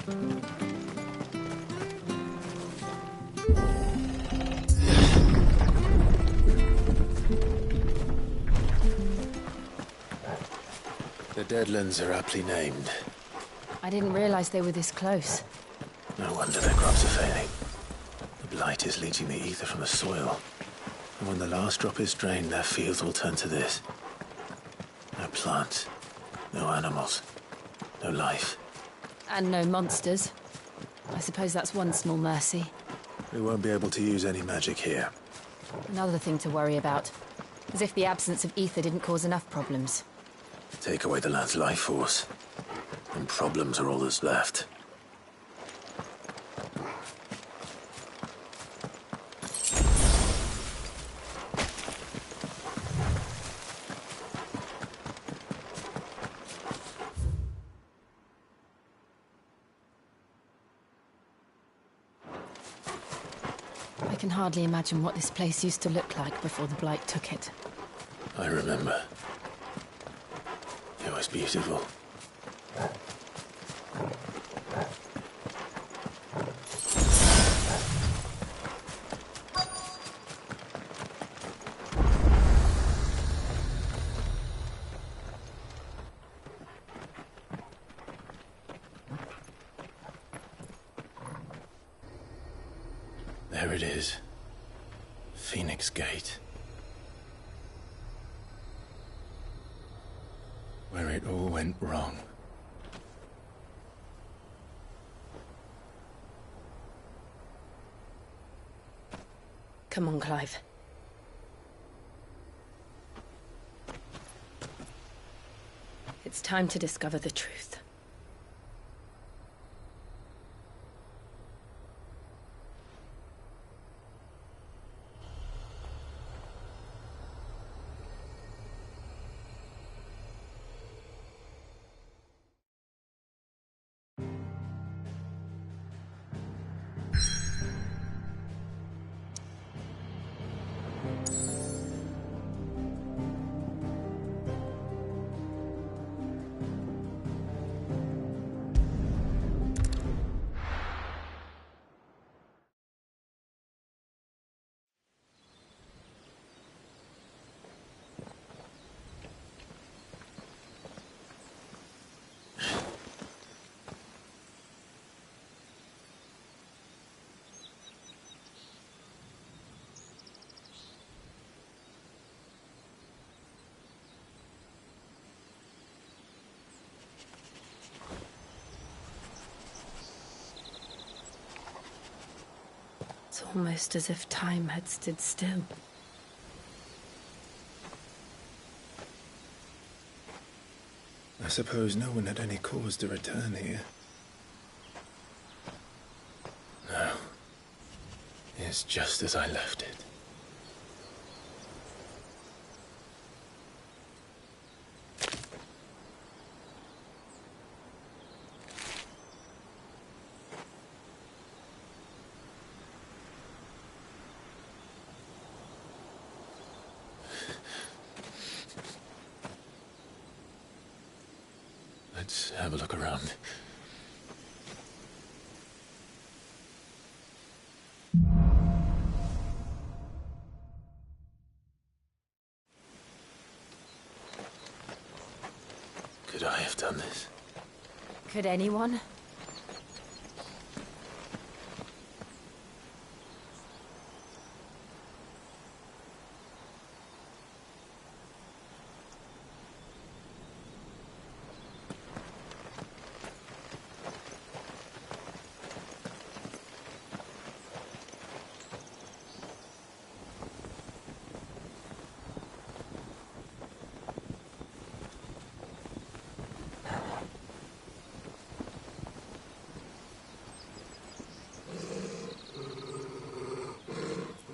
The Deadlands are aptly named. I didn't realize they were this close. No wonder their crops are failing. The blight is leaching the ether from the soil. And when the last drop is drained, their fields will turn to this. No plants, no animals, no life. And no monsters. I suppose that's one small mercy. We won't be able to use any magic here. Another thing to worry about. As if the absence of ether didn't cause enough problems. Take away the land's life force, and problems are all that's left. I can hardly imagine what this place used to look like before the Blight took it. I remember. It was beautiful. There it is. Phoenix Gate. Where it all went wrong. Come on, Clive. It's time to discover the truth. It's almost as if time had stood still. I suppose no one had any cause to return here. No. It's just as I left it. Let's have a look around. Could I have done this? Could anyone?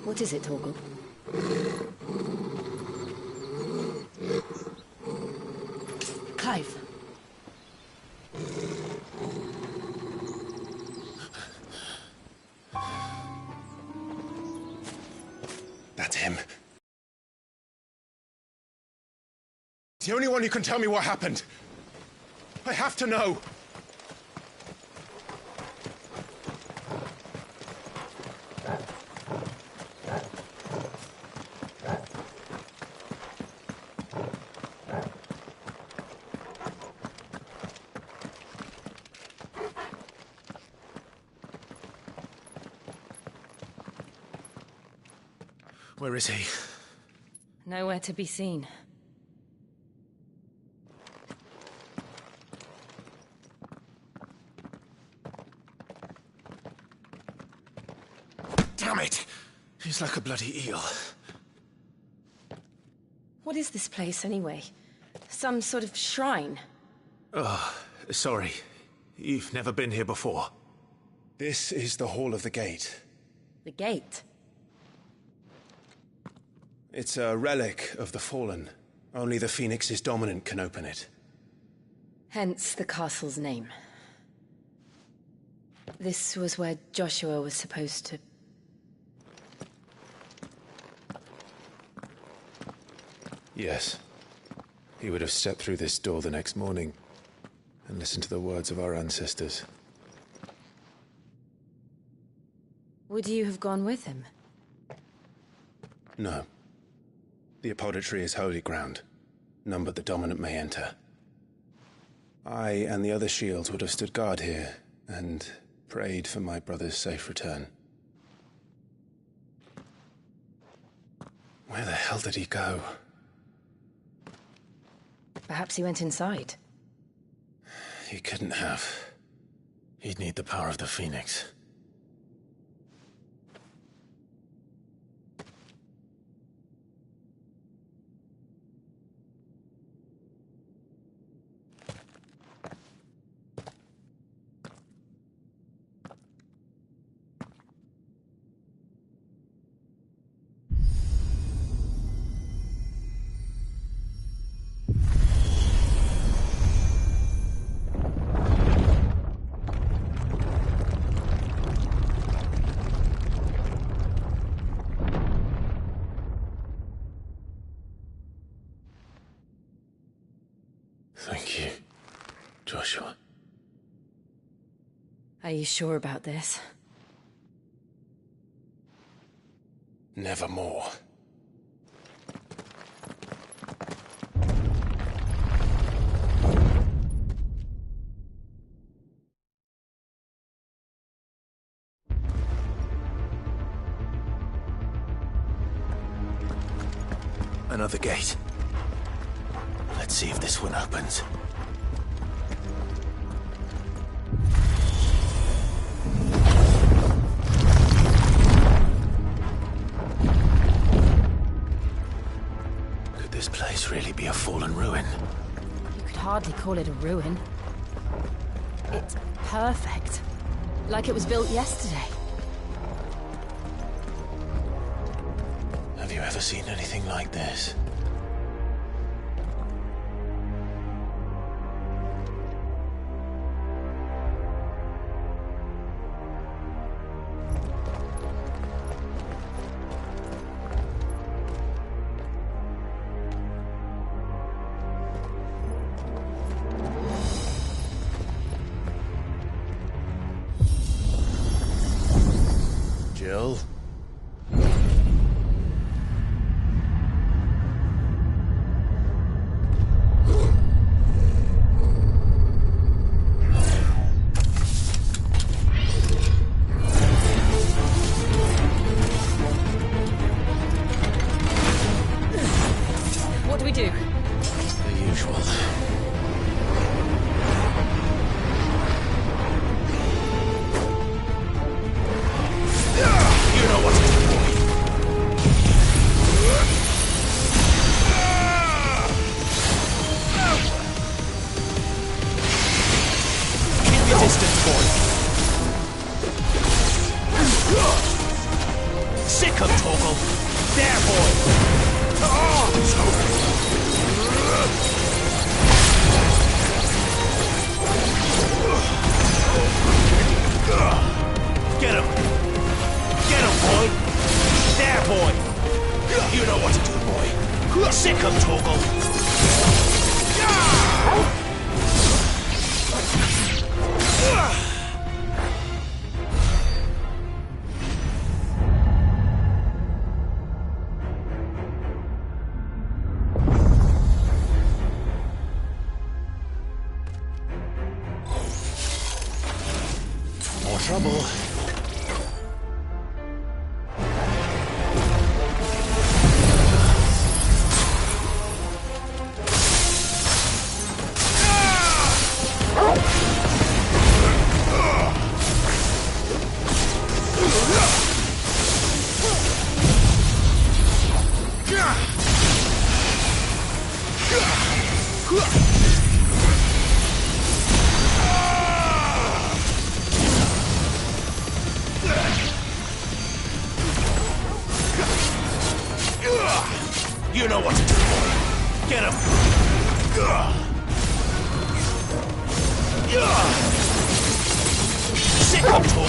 What is it, Torgal? Clive. That's him. He's the only one who can tell me what happened. I have to know. Where is he? Nowhere to be seen. Damn it! He's like a bloody eel. What is this place, anyway? Some sort of shrine? Oh, sorry. You've never been here before. This is the Hall of the Gate. The gate? It's a relic of the Fallen. Only the Phoenix's dominant can open it. Hence the castle's name. This was where Joshua was supposed to... Yes. He would have stepped through this door the next morning and listened to the words of our ancestors. Would you have gone with him? No. The apodatory is holy ground. None but the dominant may enter. I and the other shields would have stood guard here and prayed for my brother's safe return. Where the hell did he go? Perhaps he went inside. He couldn't have. He'd need the power of the Phoenix. Thank you, Joshua. Are you sure about this? Nevermore. Another gate. Let's see if this one opens. Could this place really be a fallen ruin? You could hardly call it a ruin. It's perfect. Like it was built yesterday. Have you ever seen anything like this? Jill? What do we do? The usual. You know what to do, boy. Keep your distance, boy. Sick of Torgal. There, boy. Get him! Get him, boy! There, boy! You know what to do, boy. Sick of Torgal. More trouble. You know what to do. Get him! Sick of Togo!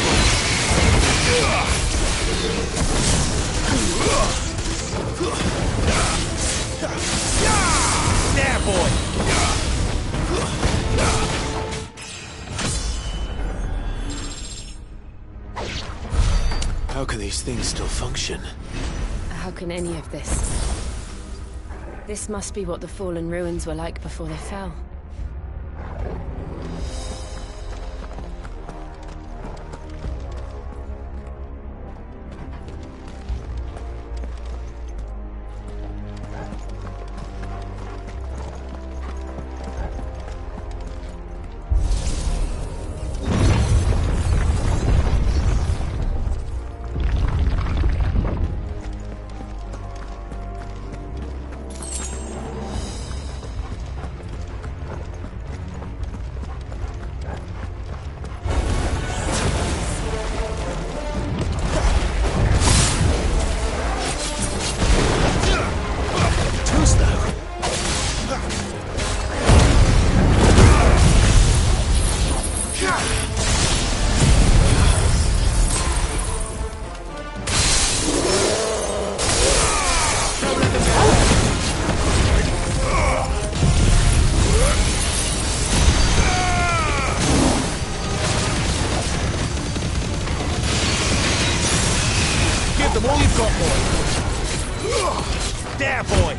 There, boy! How can these things still function? How can any of this? This must be what the fallen ruins were like before they fell. Give them all you've got, boy. There, boy.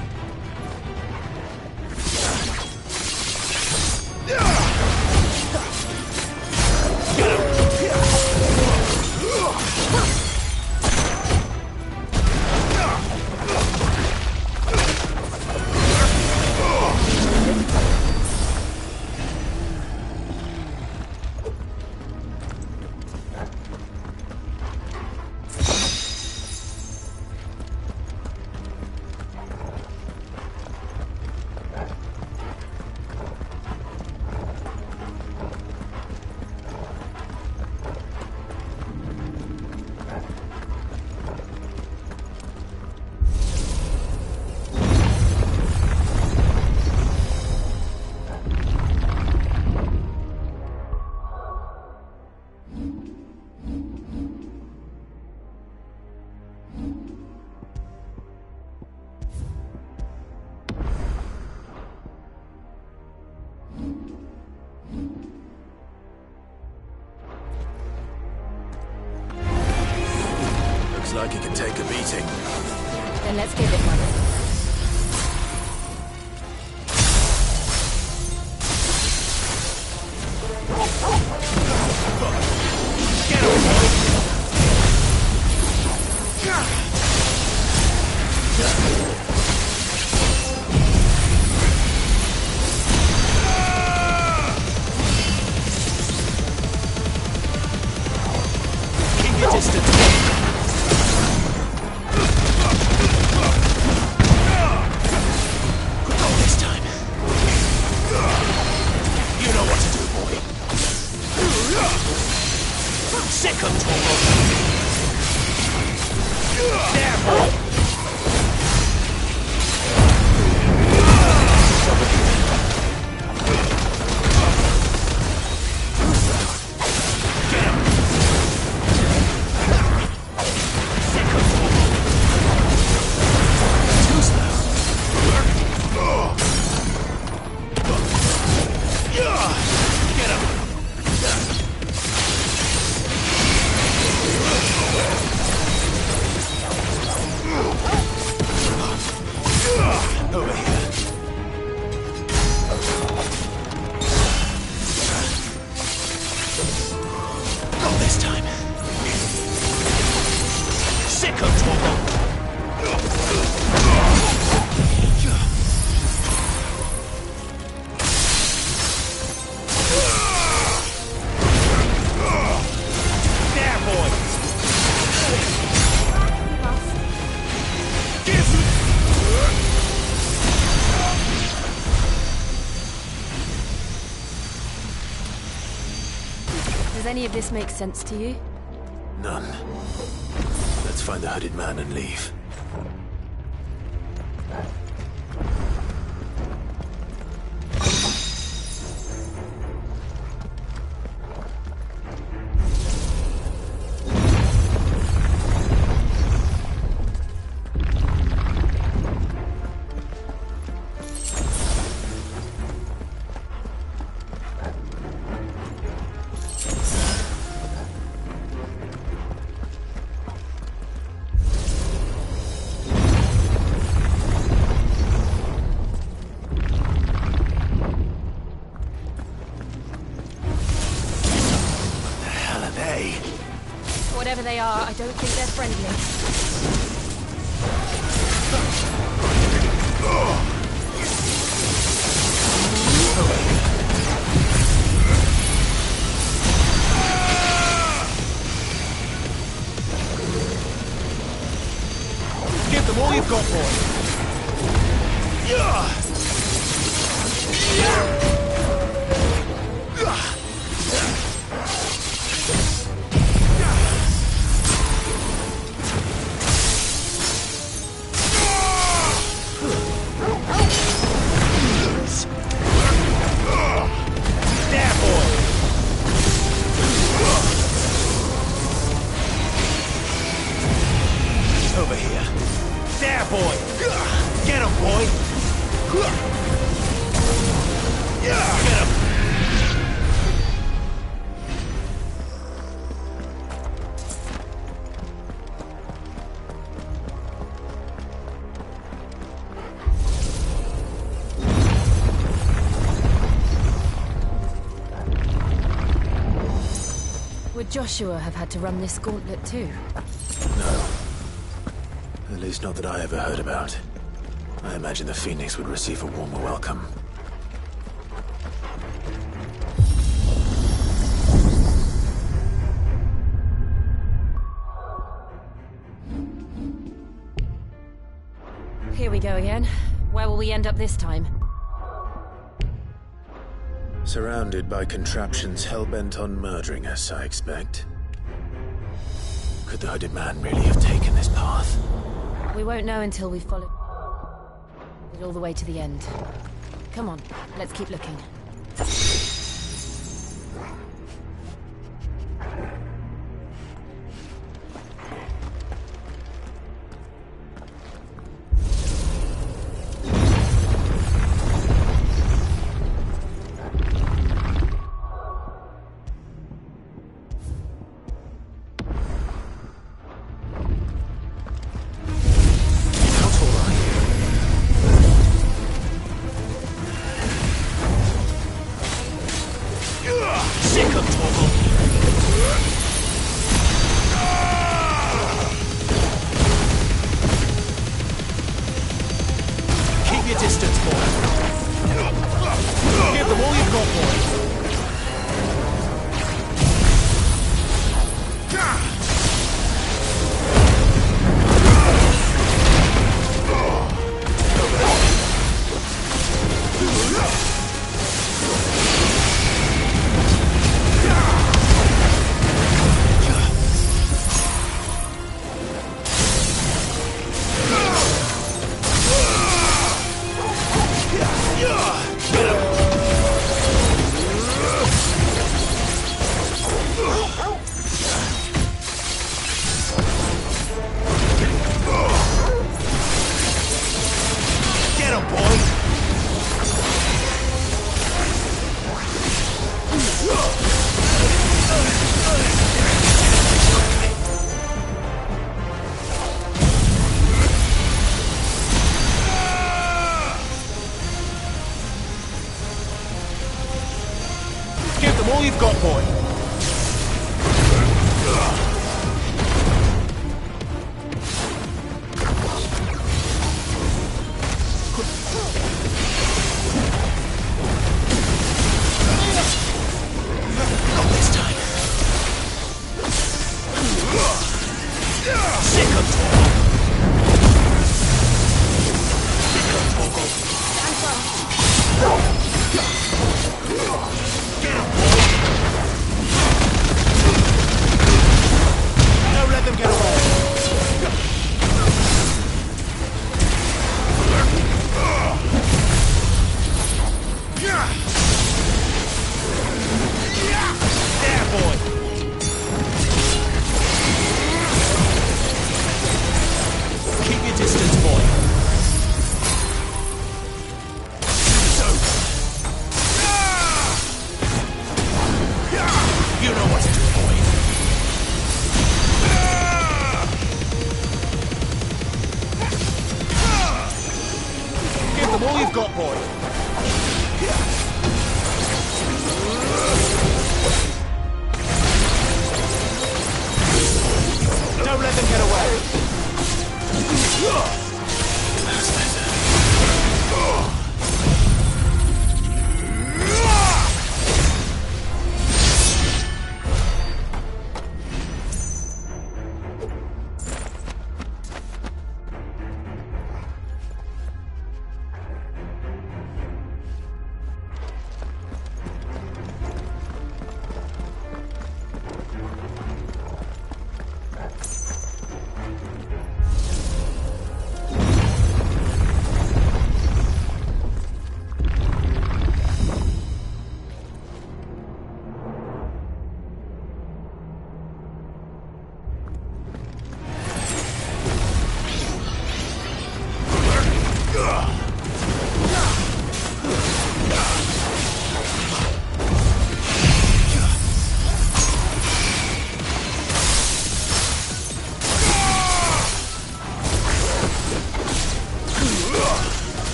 Looks like it can take a beating. Then let's give it one. Keep your distance. Second Togo. There, boy. Get him. Second Togo. Too slow. Get him. Over here. Not this time. Sick of Togo. There, boy. Give me. Does any of this make sense to you? None. Let's find the hooded man and leave. Whatever they are, I don't think they're friendly. Give them all you've got, boy. Over here. There, boy! Get him, boy! Get him! Would Joshua have had to run this gauntlet too? No. At least not that I ever heard about. I imagine the Phoenix would receive a warmer welcome. Here we go again. Where will we end up this time? Surrounded by contraptions hell-bent on murdering us, I expect. Could the hooded man really have taken this path? We won't know until we follow it all the way to the end. Come on, let's keep looking. Keep your distance, boy. Give them all you've got, boy.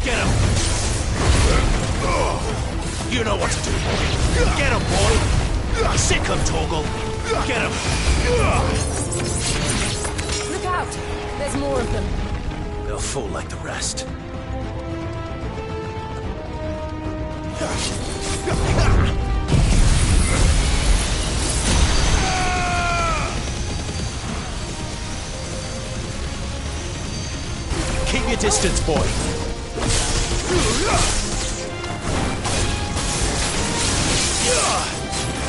Get him! You know what to do. Get him, boy! Sick him, Torgal! Get him! Look out! There's more of them. They'll fall like the rest. Keep your distance, boy.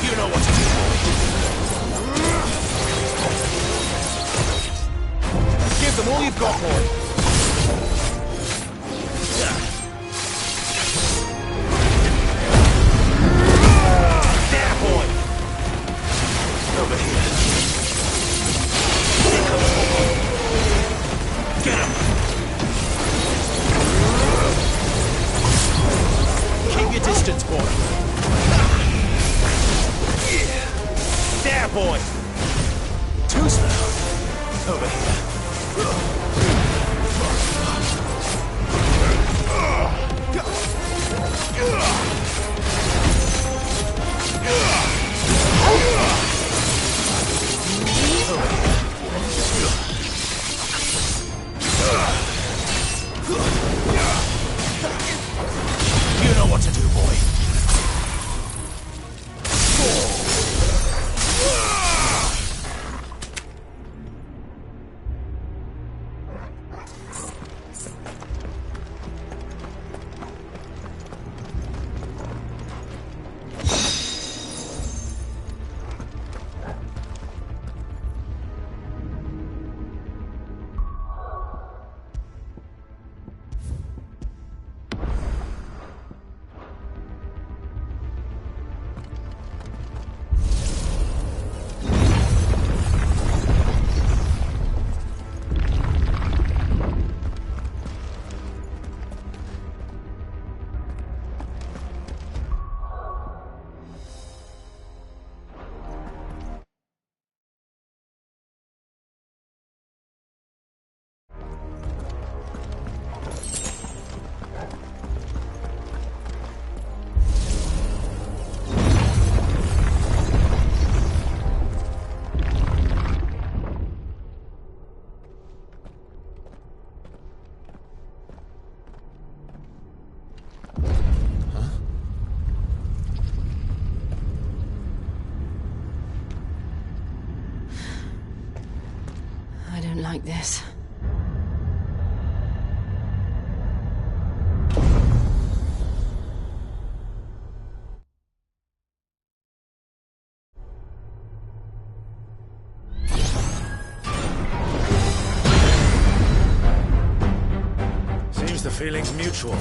You know what to do, boy. Give them all you've got, boy. There, boy. Over here. Here comes Torgal. Get him. Keep your distance, boy. There, boy. Too slow. Over here. You know what to do, boy. I don't like this. Seems the feeling's mutual.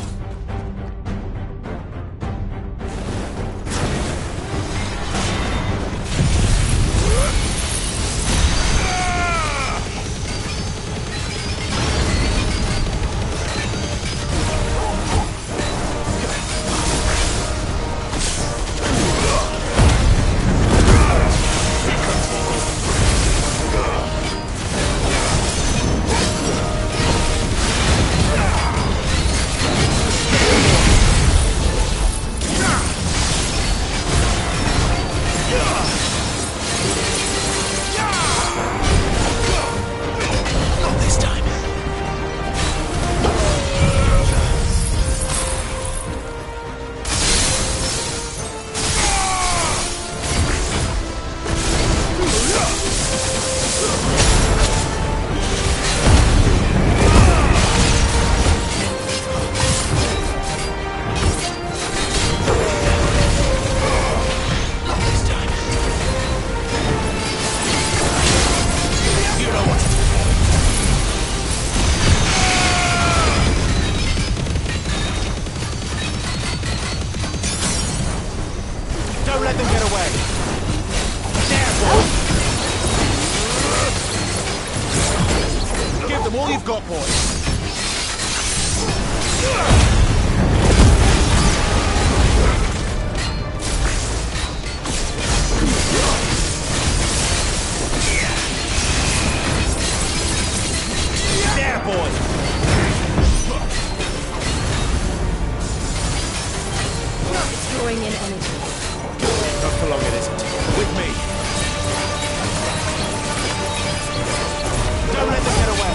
Don't let them get away. There, boy. Give them all you've got, boy. There, boy. drawing in energy. Not for long it isn't. With me. Don't let them get away.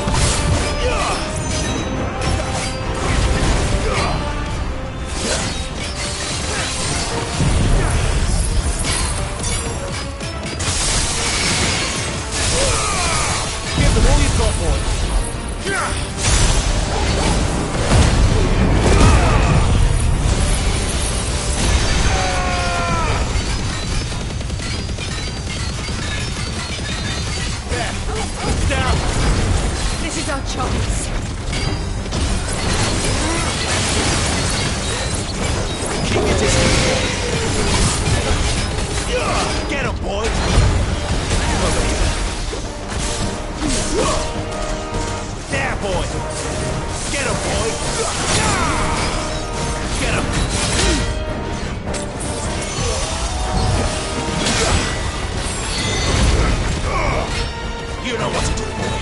Give them all you've got, boy. This is our chance. Keep your distance, boy. Get him, boy. Over here. There, boy. Get him, boy. Get him. You know what to do, boy.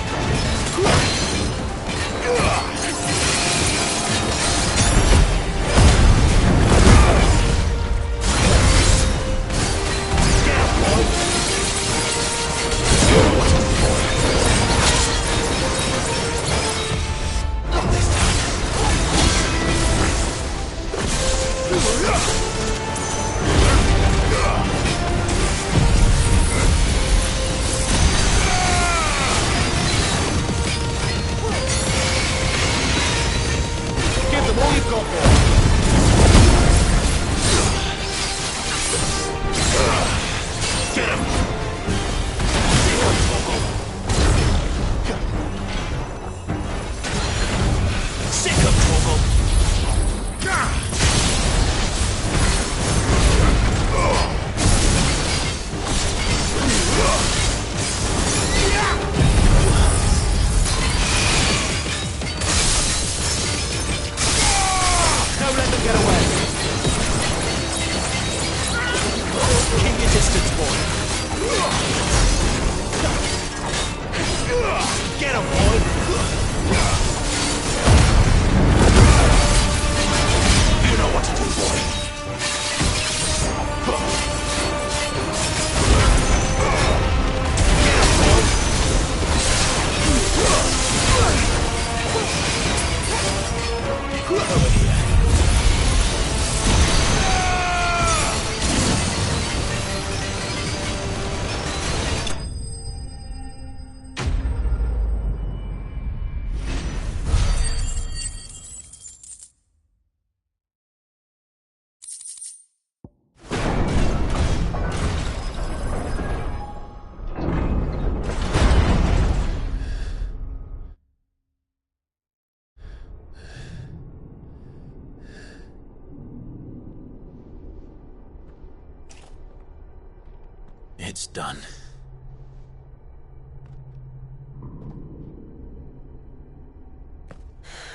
It's done.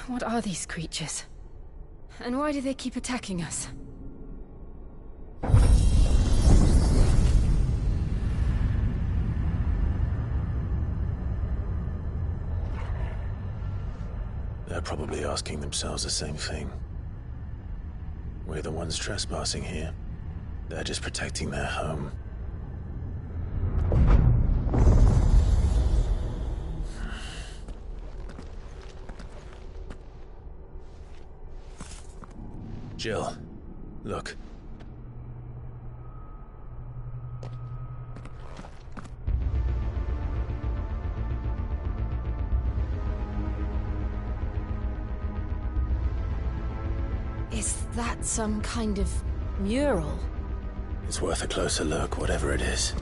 What are these creatures? And why do they keep attacking us? They're probably asking themselves the same thing. We're the ones trespassing here. They're just protecting their home. Jill, look. Is that some kind of mural? It's worth a closer look, whatever it is.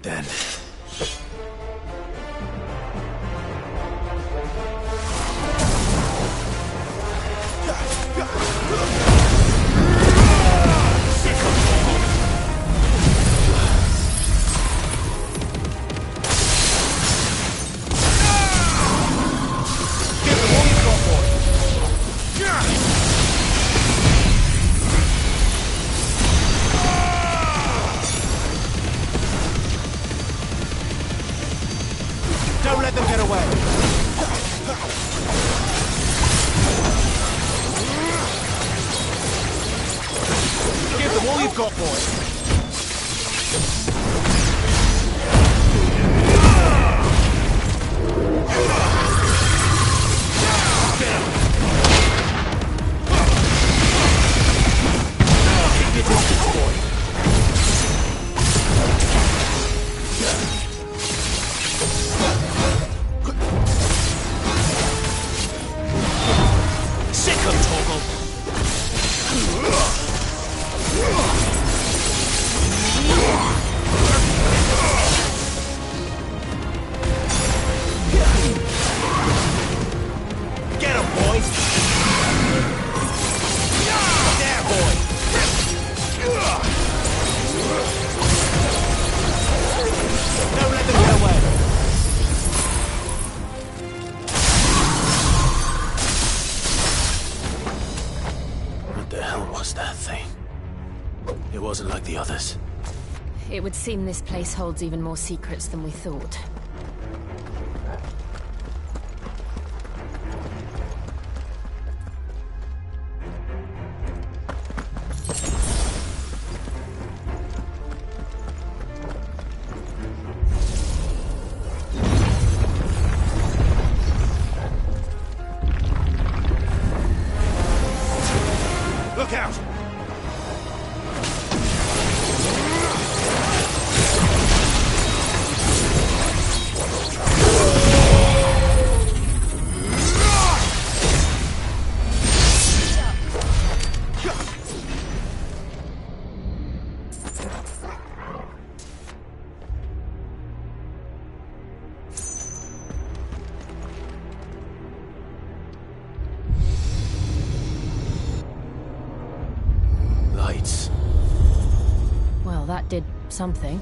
then. Don't let them get away. Give them all you've got, boy. Keep your distance, boy. Get him, boy! There, boy! Don't let them get away! What the hell was that thing? It wasn't like the others. It would seem this place holds even more secrets than we thought. Look out! Lights. Well, that did something.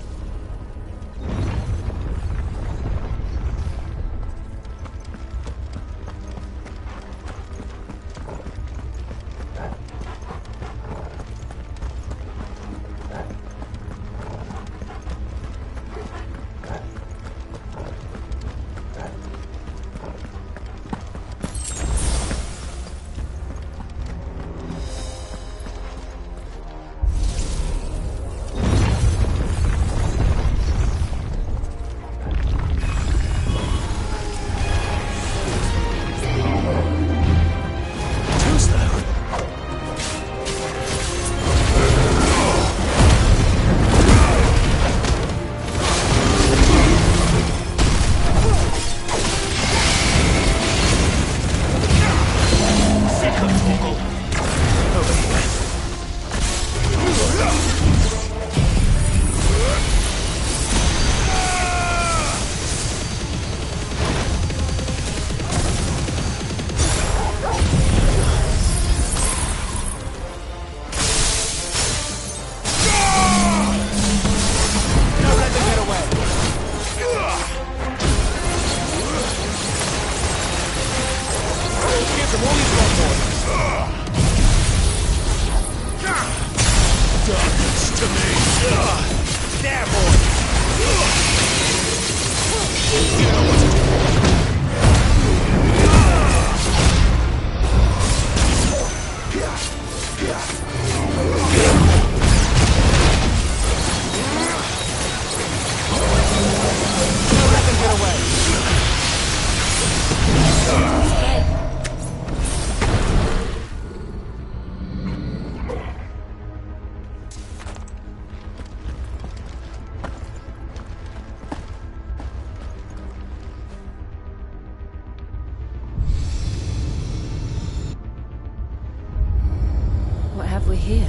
What have we here?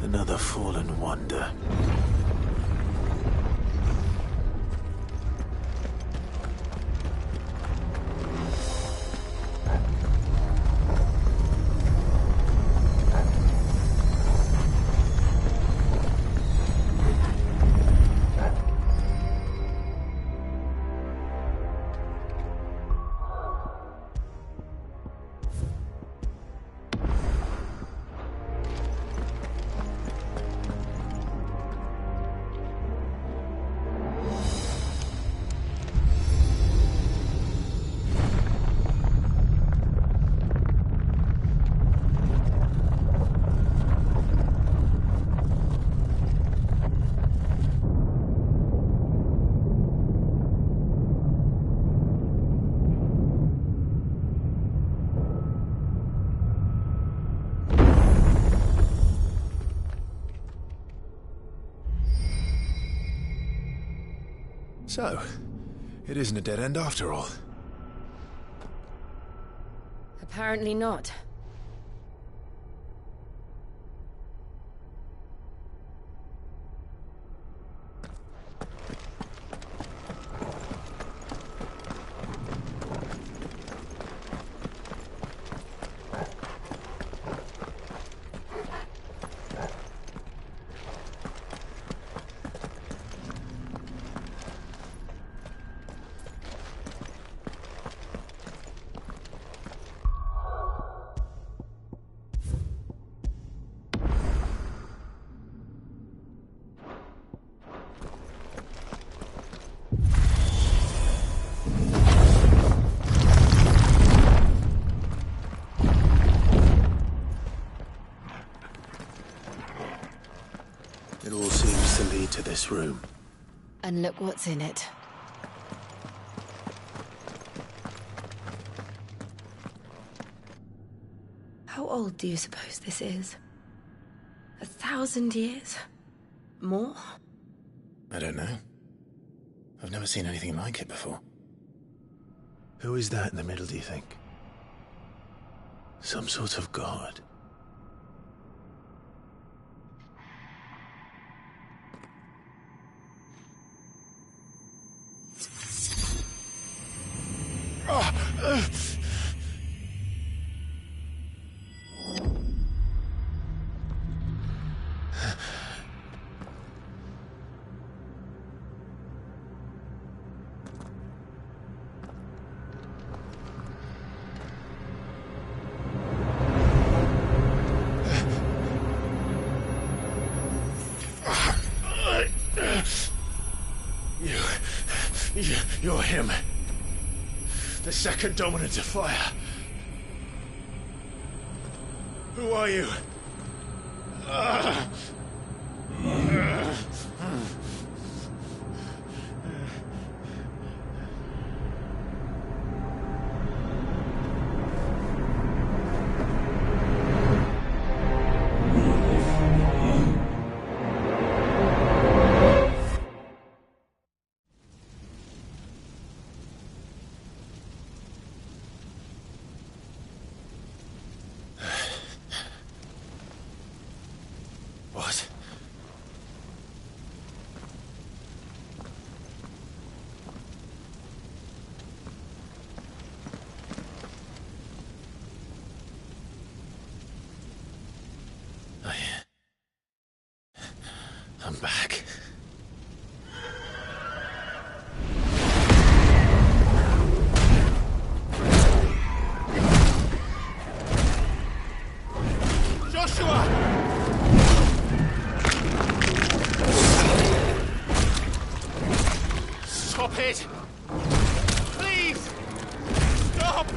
Another fallen wonder. So, it isn't a dead end after all. Apparently not. It all seems to lead to this room. And look what's in it. How old do you suppose this is? 1,000 years? More? I don't know. I've never seen anything like it before. Who is that in the middle, do you think? Some sort of god? You're him. The second dominant of fire. Who are you? What? I'm back. Stop it! Please! Stop!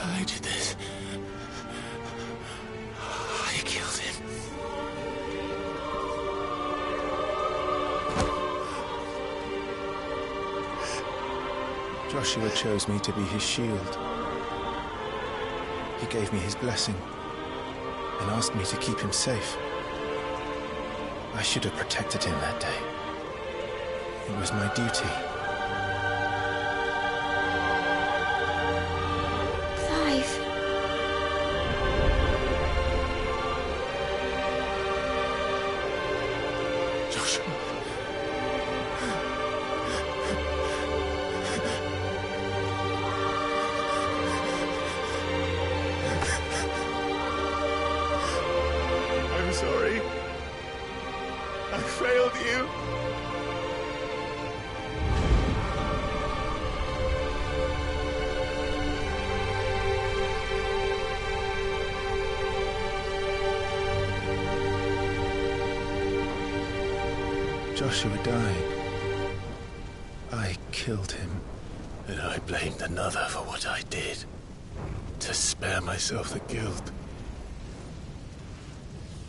I did this. I killed him. Joshua chose me to be his shield. He gave me his blessing and asked me to keep him safe. I should have protected him that day. It was my duty. Clive. Joshua. I'm sorry. I failed you. Joshua died. I killed him. And I blamed another for what I did. to spare myself the guilt.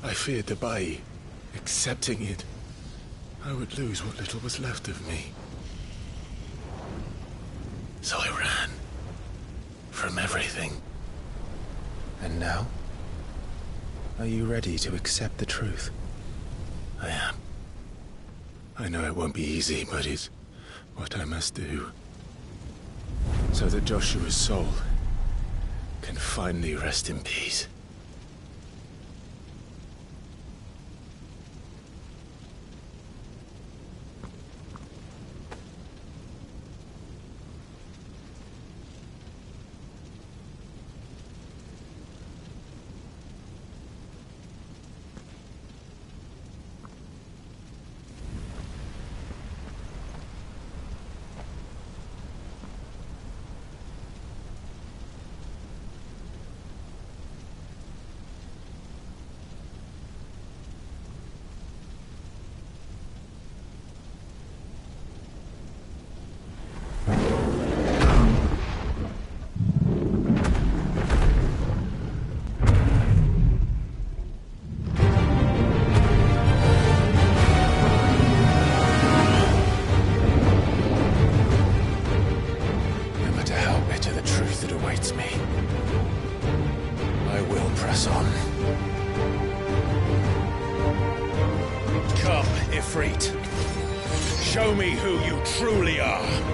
I feared that by accepting it, I would lose what little was left of me. So I ran. From everything. And now? Are you ready to accept the truth? I am. I know it won't be easy, but it's what I must do. So that Joshua's soul can finally rest in peace. Show me who you truly are.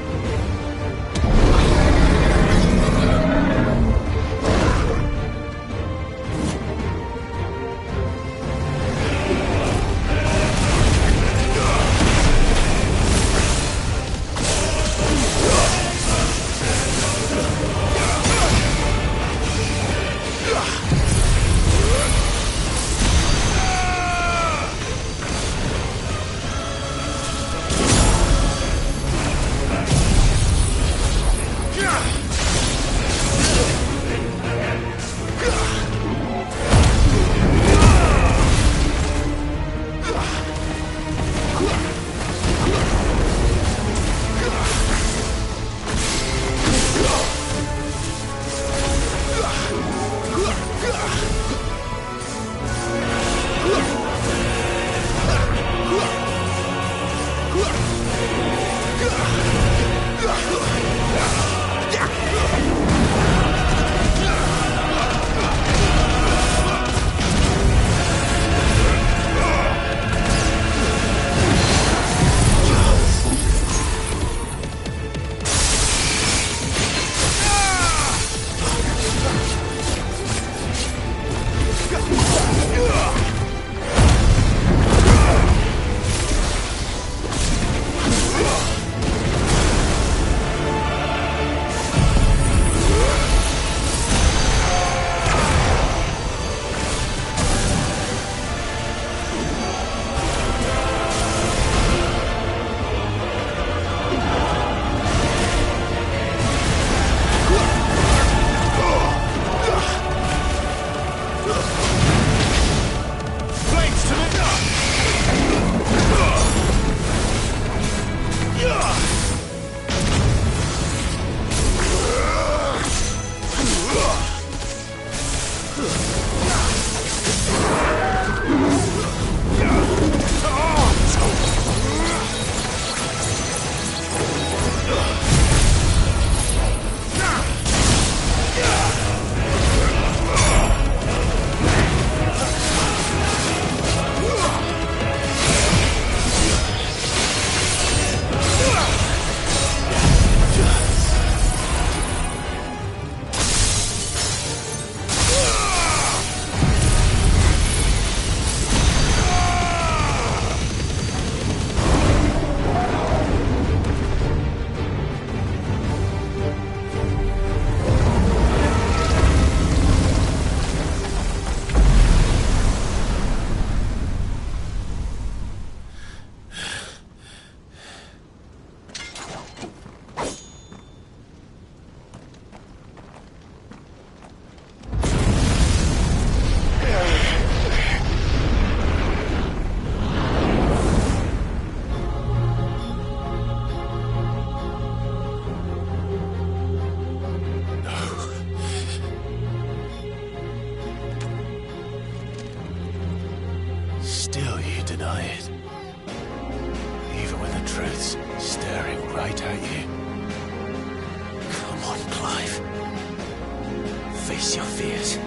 still you deny it. Even when the truth's staring right at you. Come on, Clive. Face your fears.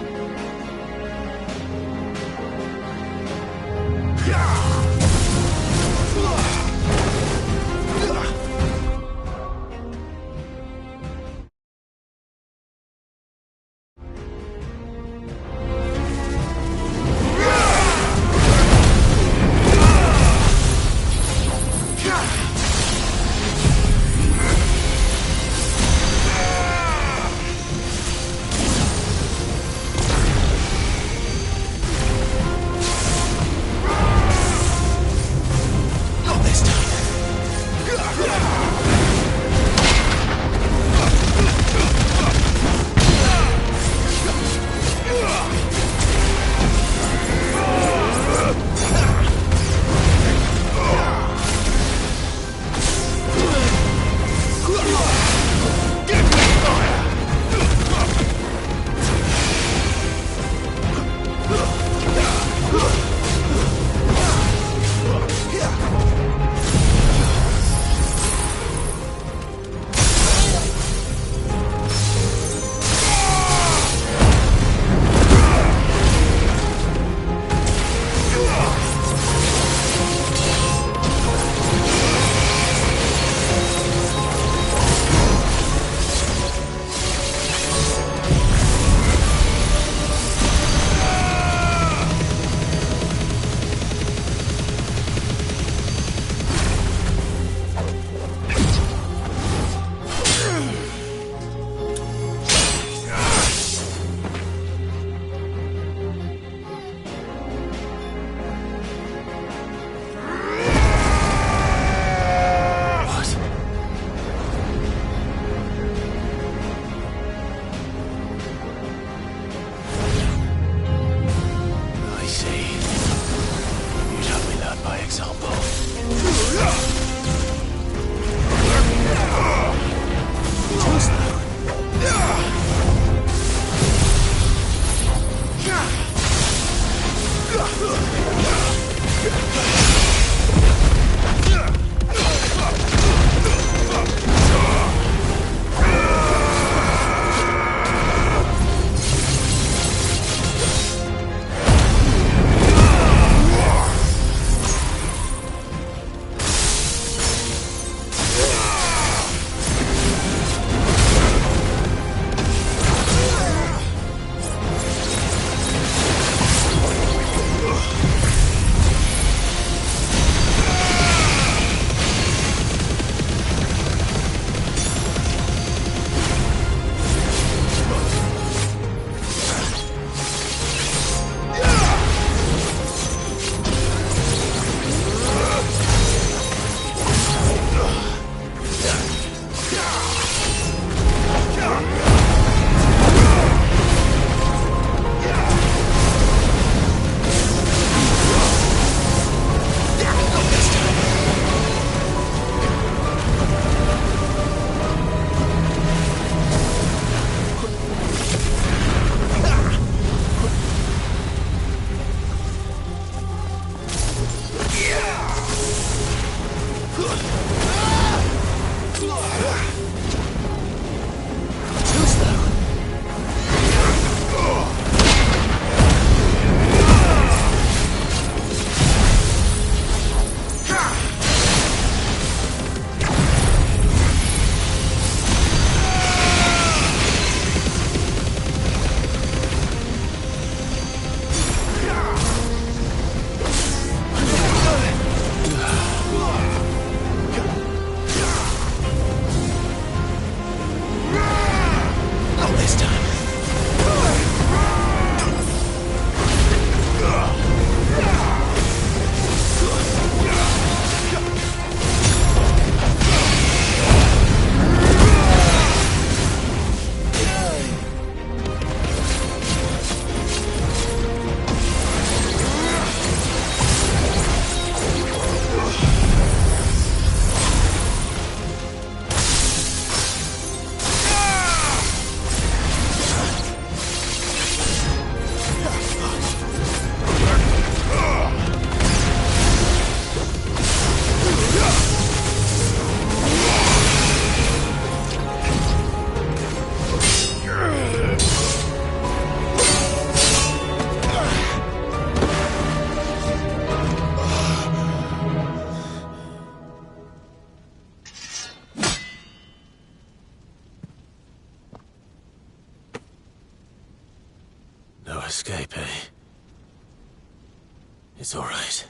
It's all right.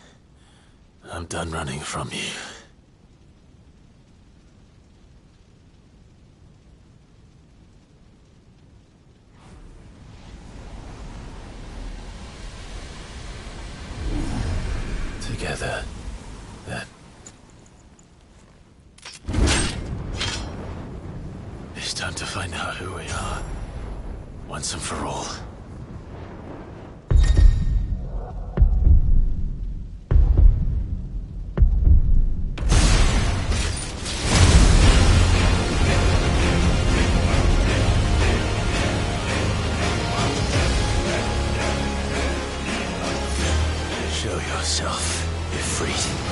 I'm done running from you. Together, then. It's time to find out who we are, once and for all. Show yourself, Ifrit.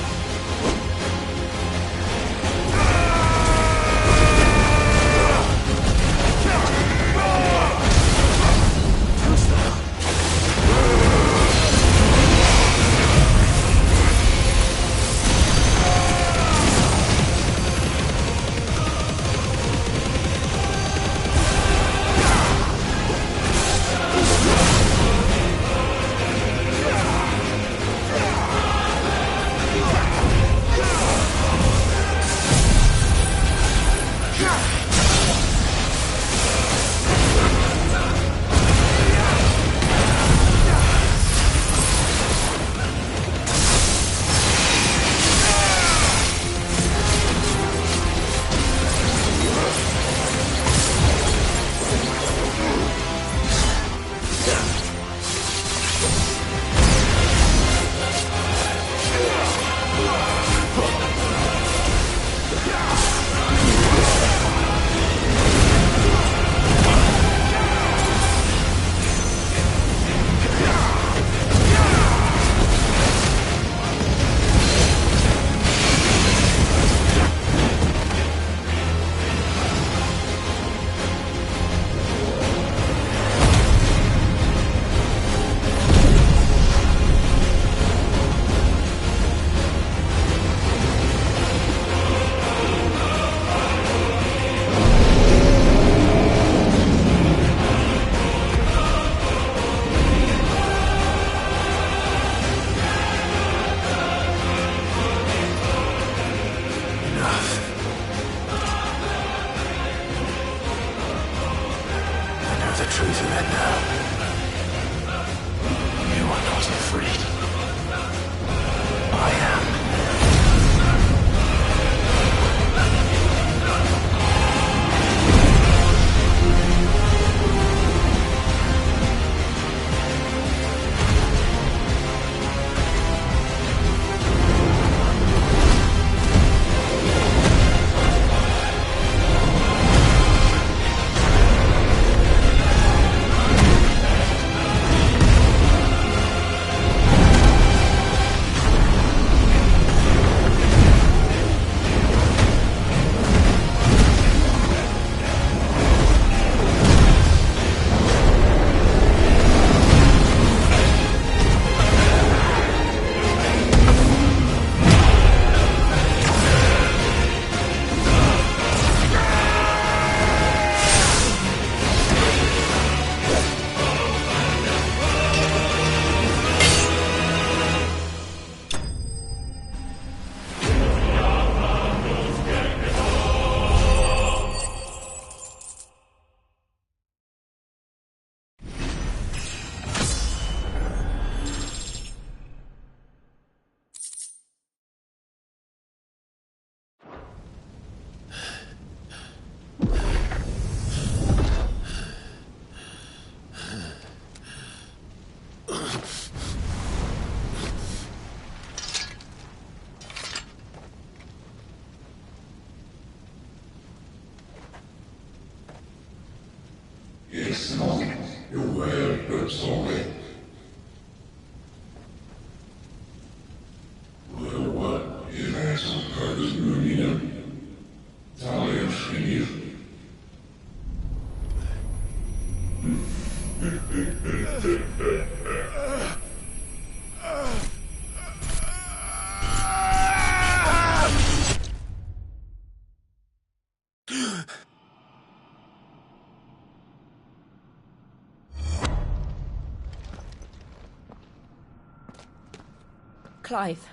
Clive,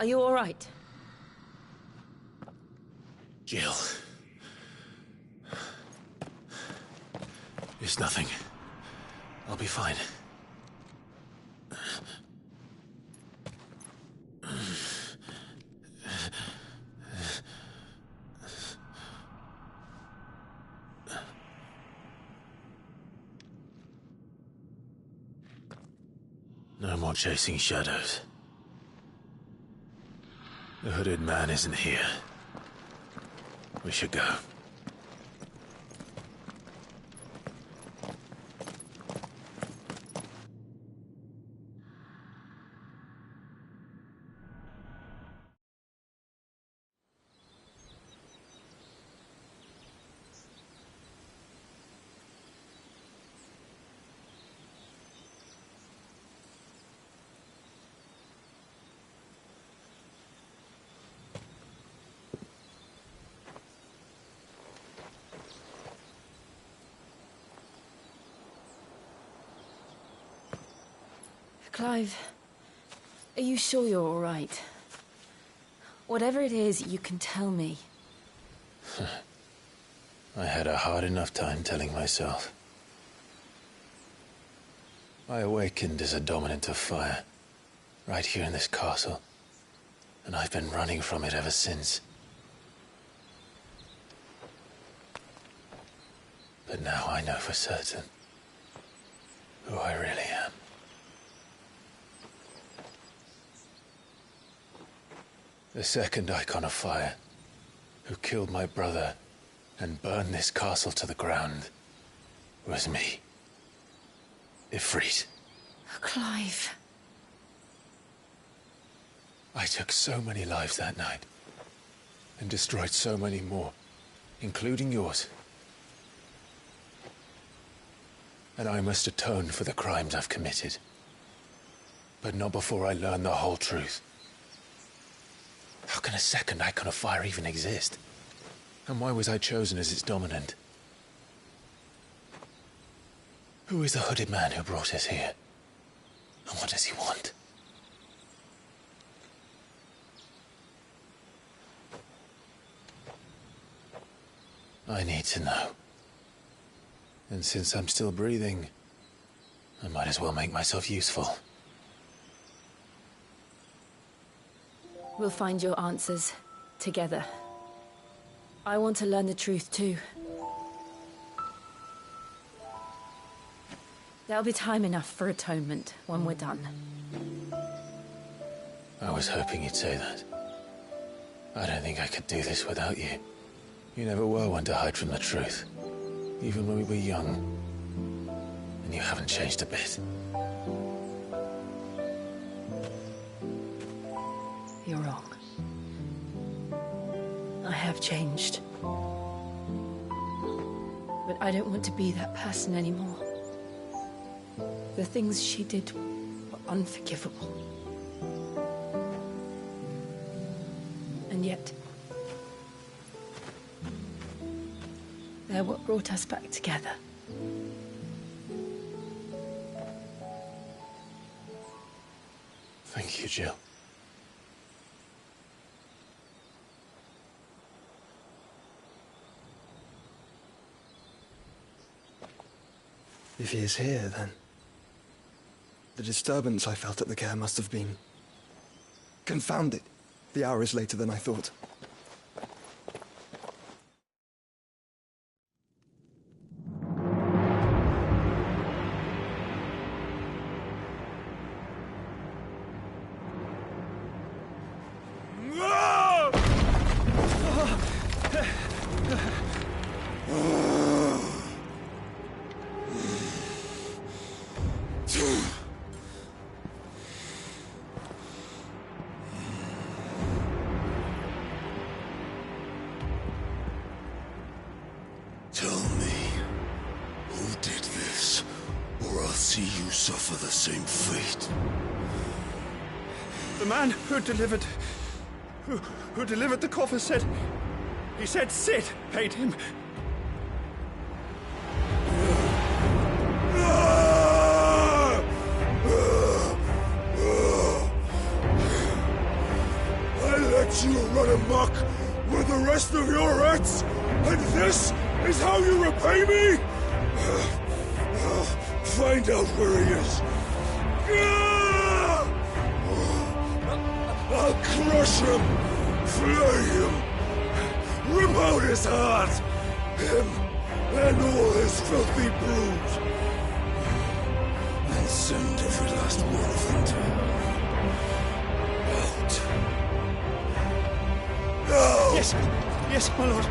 are you all right? Jill. It's nothing. I'll be fine. No more chasing shadows. The hooded man isn't here. We should go. Clive, are you sure you're all right? Whatever it is, you can tell me. I had a hard enough time telling myself. I awakened as a dominant of fire, right here in this castle, and I've been running from it ever since. But now I know for certain who I really am. The second icon of fire, who killed my brother and burned this castle to the ground, was me. Ifrit. Clive. I took so many lives that night, and destroyed so many more, including yours. And I must atone for the crimes I've committed. But not before I learn the whole truth. How can a second icon of fire even exist? And why was I chosen as its dominant? Who is the hooded man who brought us here? And what does he want? I need to know. And since I'm still breathing, I might as well make myself useful. We'll find your answers together. I want to learn the truth too. There'll be time enough for atonement when we're done. I was hoping you'd say that. I don't think I could do this without you. You never were one to hide from the truth, even when we were young. And you haven't changed a bit. You're wrong. I have changed. But I don't want to be that person anymore. The things she did were unforgivable. And yet, they're what brought us back together. Thank you, Jill. If he is here, then the disturbance I felt at the care must have been confounded. The hour is later than I thought. Tell me, who did this, or I'll see you suffer the same fate. The man who delivered the coffer said... He said Sid paid him. let you run amok with the rest of your rats, and this is how you repay me? Find out where he is. I'll crush him, flay him, rip out his heart, him and all his filthy brood, and send every last one of them to hell. Out. Now! Yes, yes, my lord.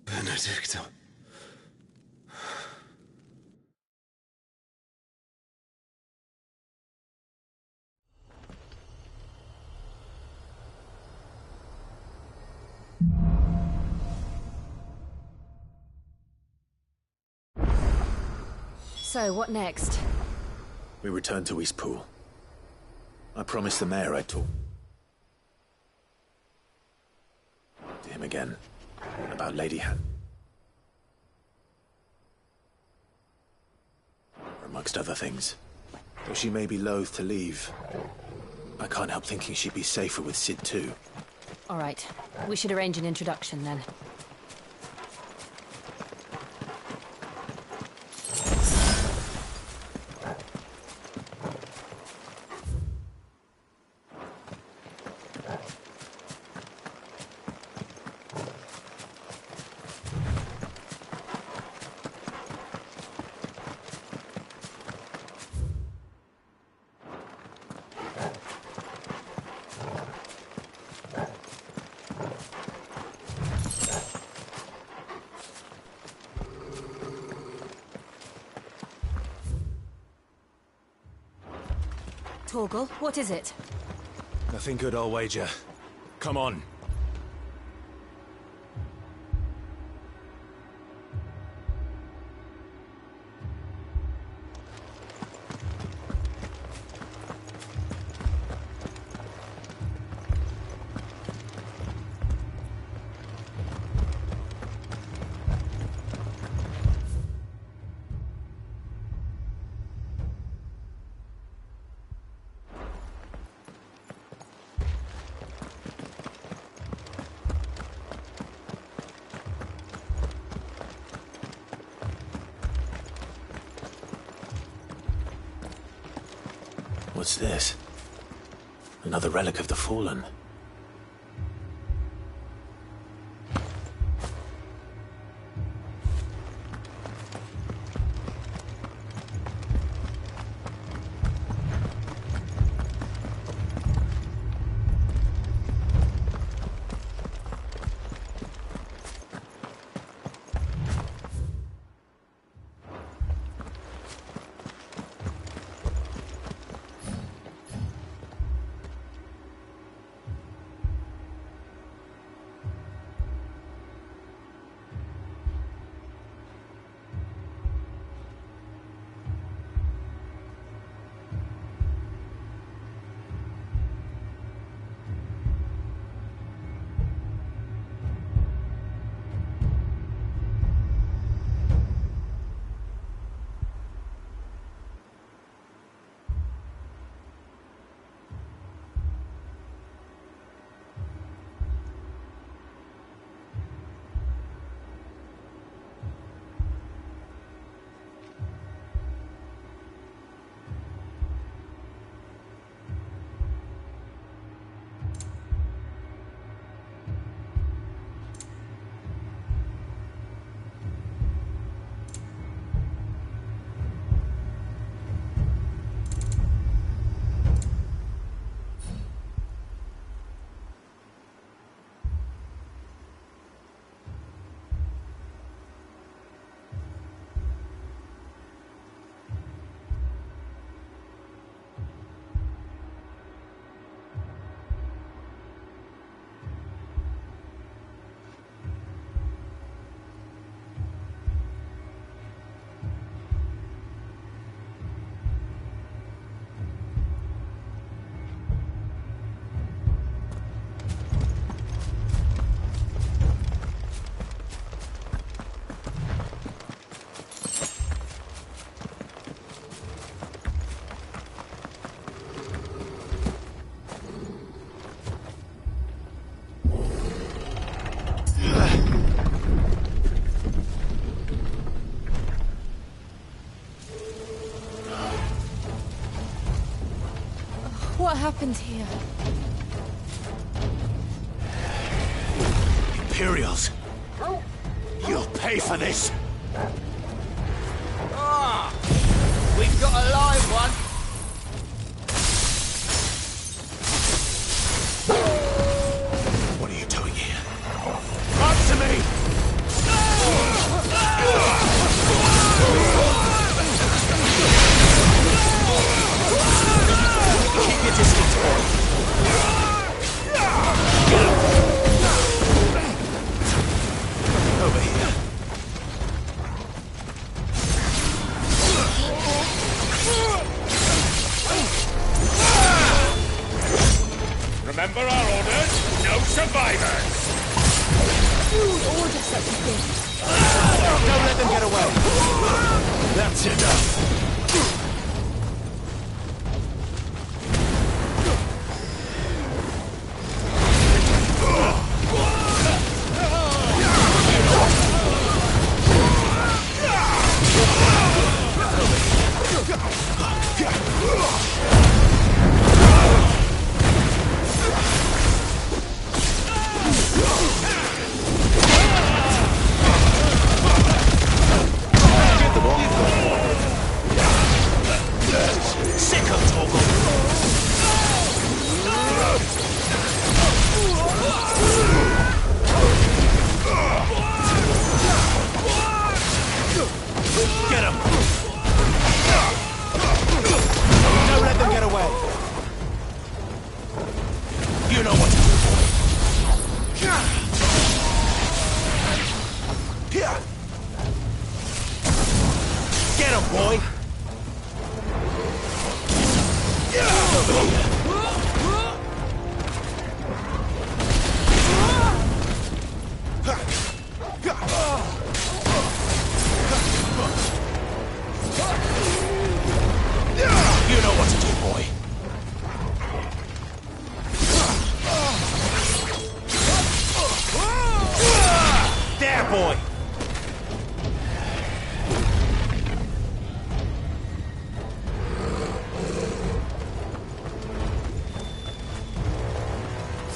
Benedicta. So, what next? We return to Eastpool. I promised the mayor I'd talk to him again about Lady Han. Amongst other things. Though she may be loath to leave, I can't help thinking she'd be safer with Sid too. All right. We should arrange an introduction then. Torgal, what is it? Nothing good, I'll wager. Come on. What's this? Another relic of the Fallen. happened here? Imperials! You'll pay for this! Ah! We've got a live one! What are you doing here? Answer me! Keep your distance, boy! Over here. Remember our orders? No survivors! Who would order such a thing? Don't let them get away! That's enough!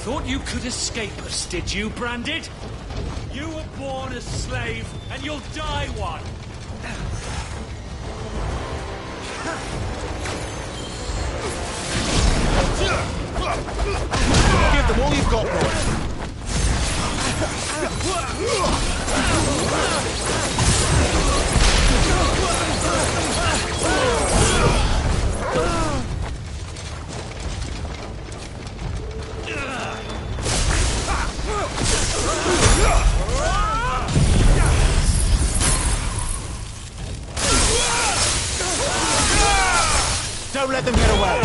Thought you could escape us, did you, Branded? You were born a slave, and you'll die one! Give them all you've got, boy! Don't let them get away!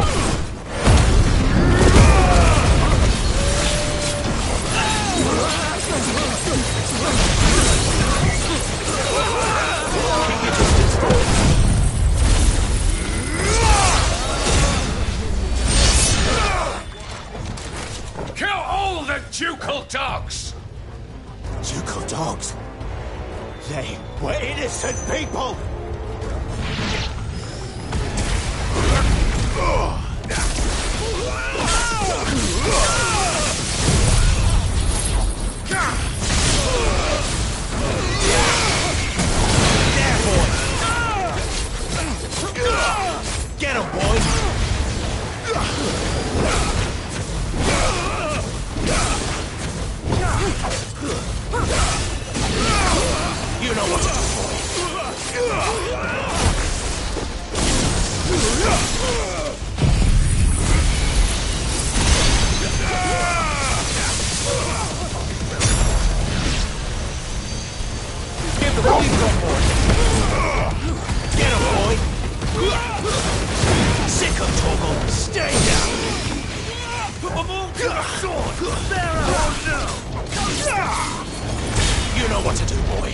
Kill all the ducal dogs! Ducal dogs? They were innocent people! Get him, boy! You know what to do, boy. Give the all you've got, boy. Get him, boy. Sick of Torgal. Stay down. Put them all to the sword! There now! You know what to do, boy.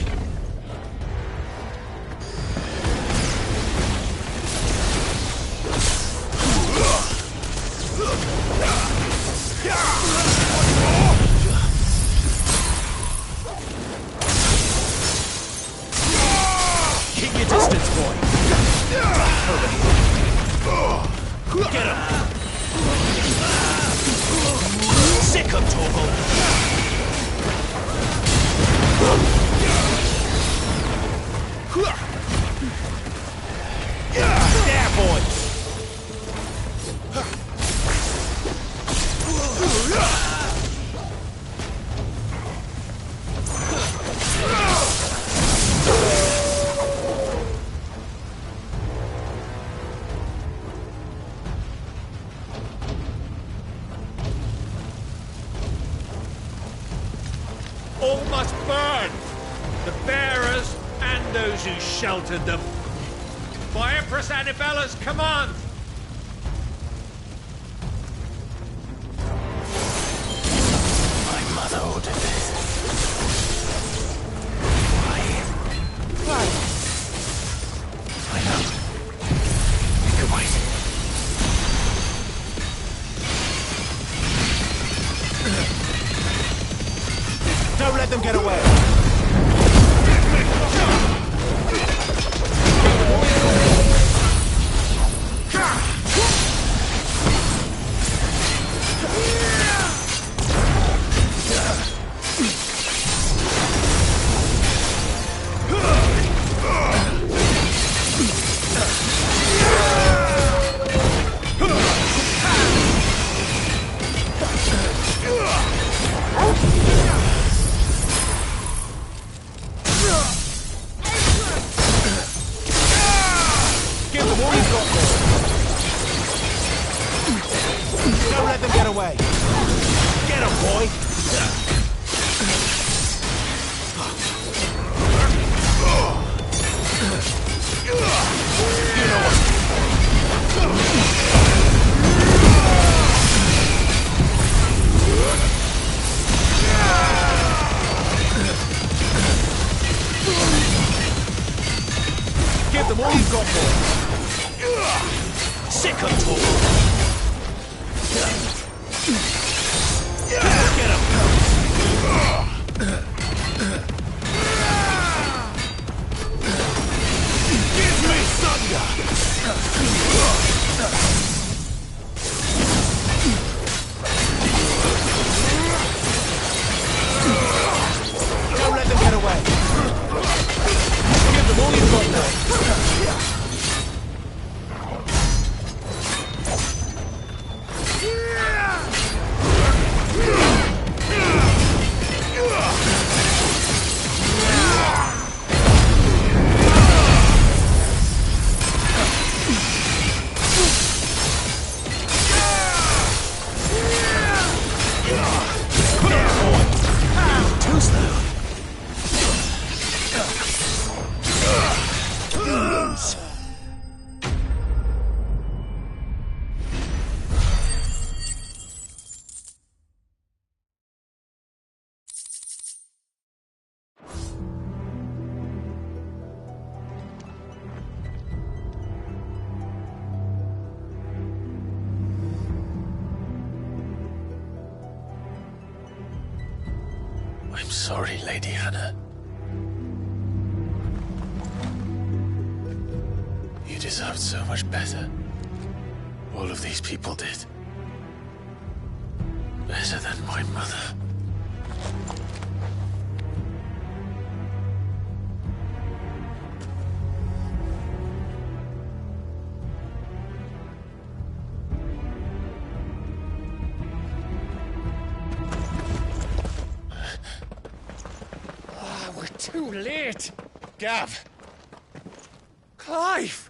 Keep your distance, boy. Over here. Get him. All must burn! The bearers and those who sheltered them. By Empress Annibella's command! My mother ordered this. Clive, I know. You can wait. Don't let them get away! Give them all you've got there. Don't let them get away. Get 'em, boy. Give them all you've got, boy. Sick of talk. Get 'em. Give me thunder. Don't let them get away. Give them all you've got now. Too slow. I'm sorry, Lady Hannah. You deserved so much better. All of these people did. Better than my mother. Too late! Gav! Clive!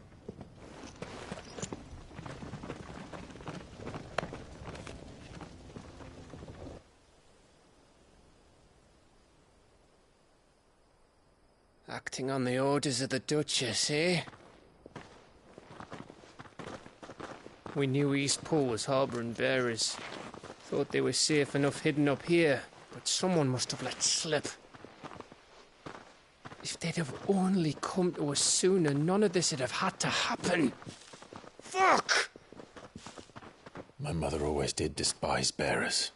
Acting on the orders of the Duchess, eh? We knew Eastpool was harbouring bearers. Thought they were safe enough hidden up here, but someone must have let slip. If they'd have only come to us sooner, none of this would have had to happen. Fuck! My mother always did despise bearers.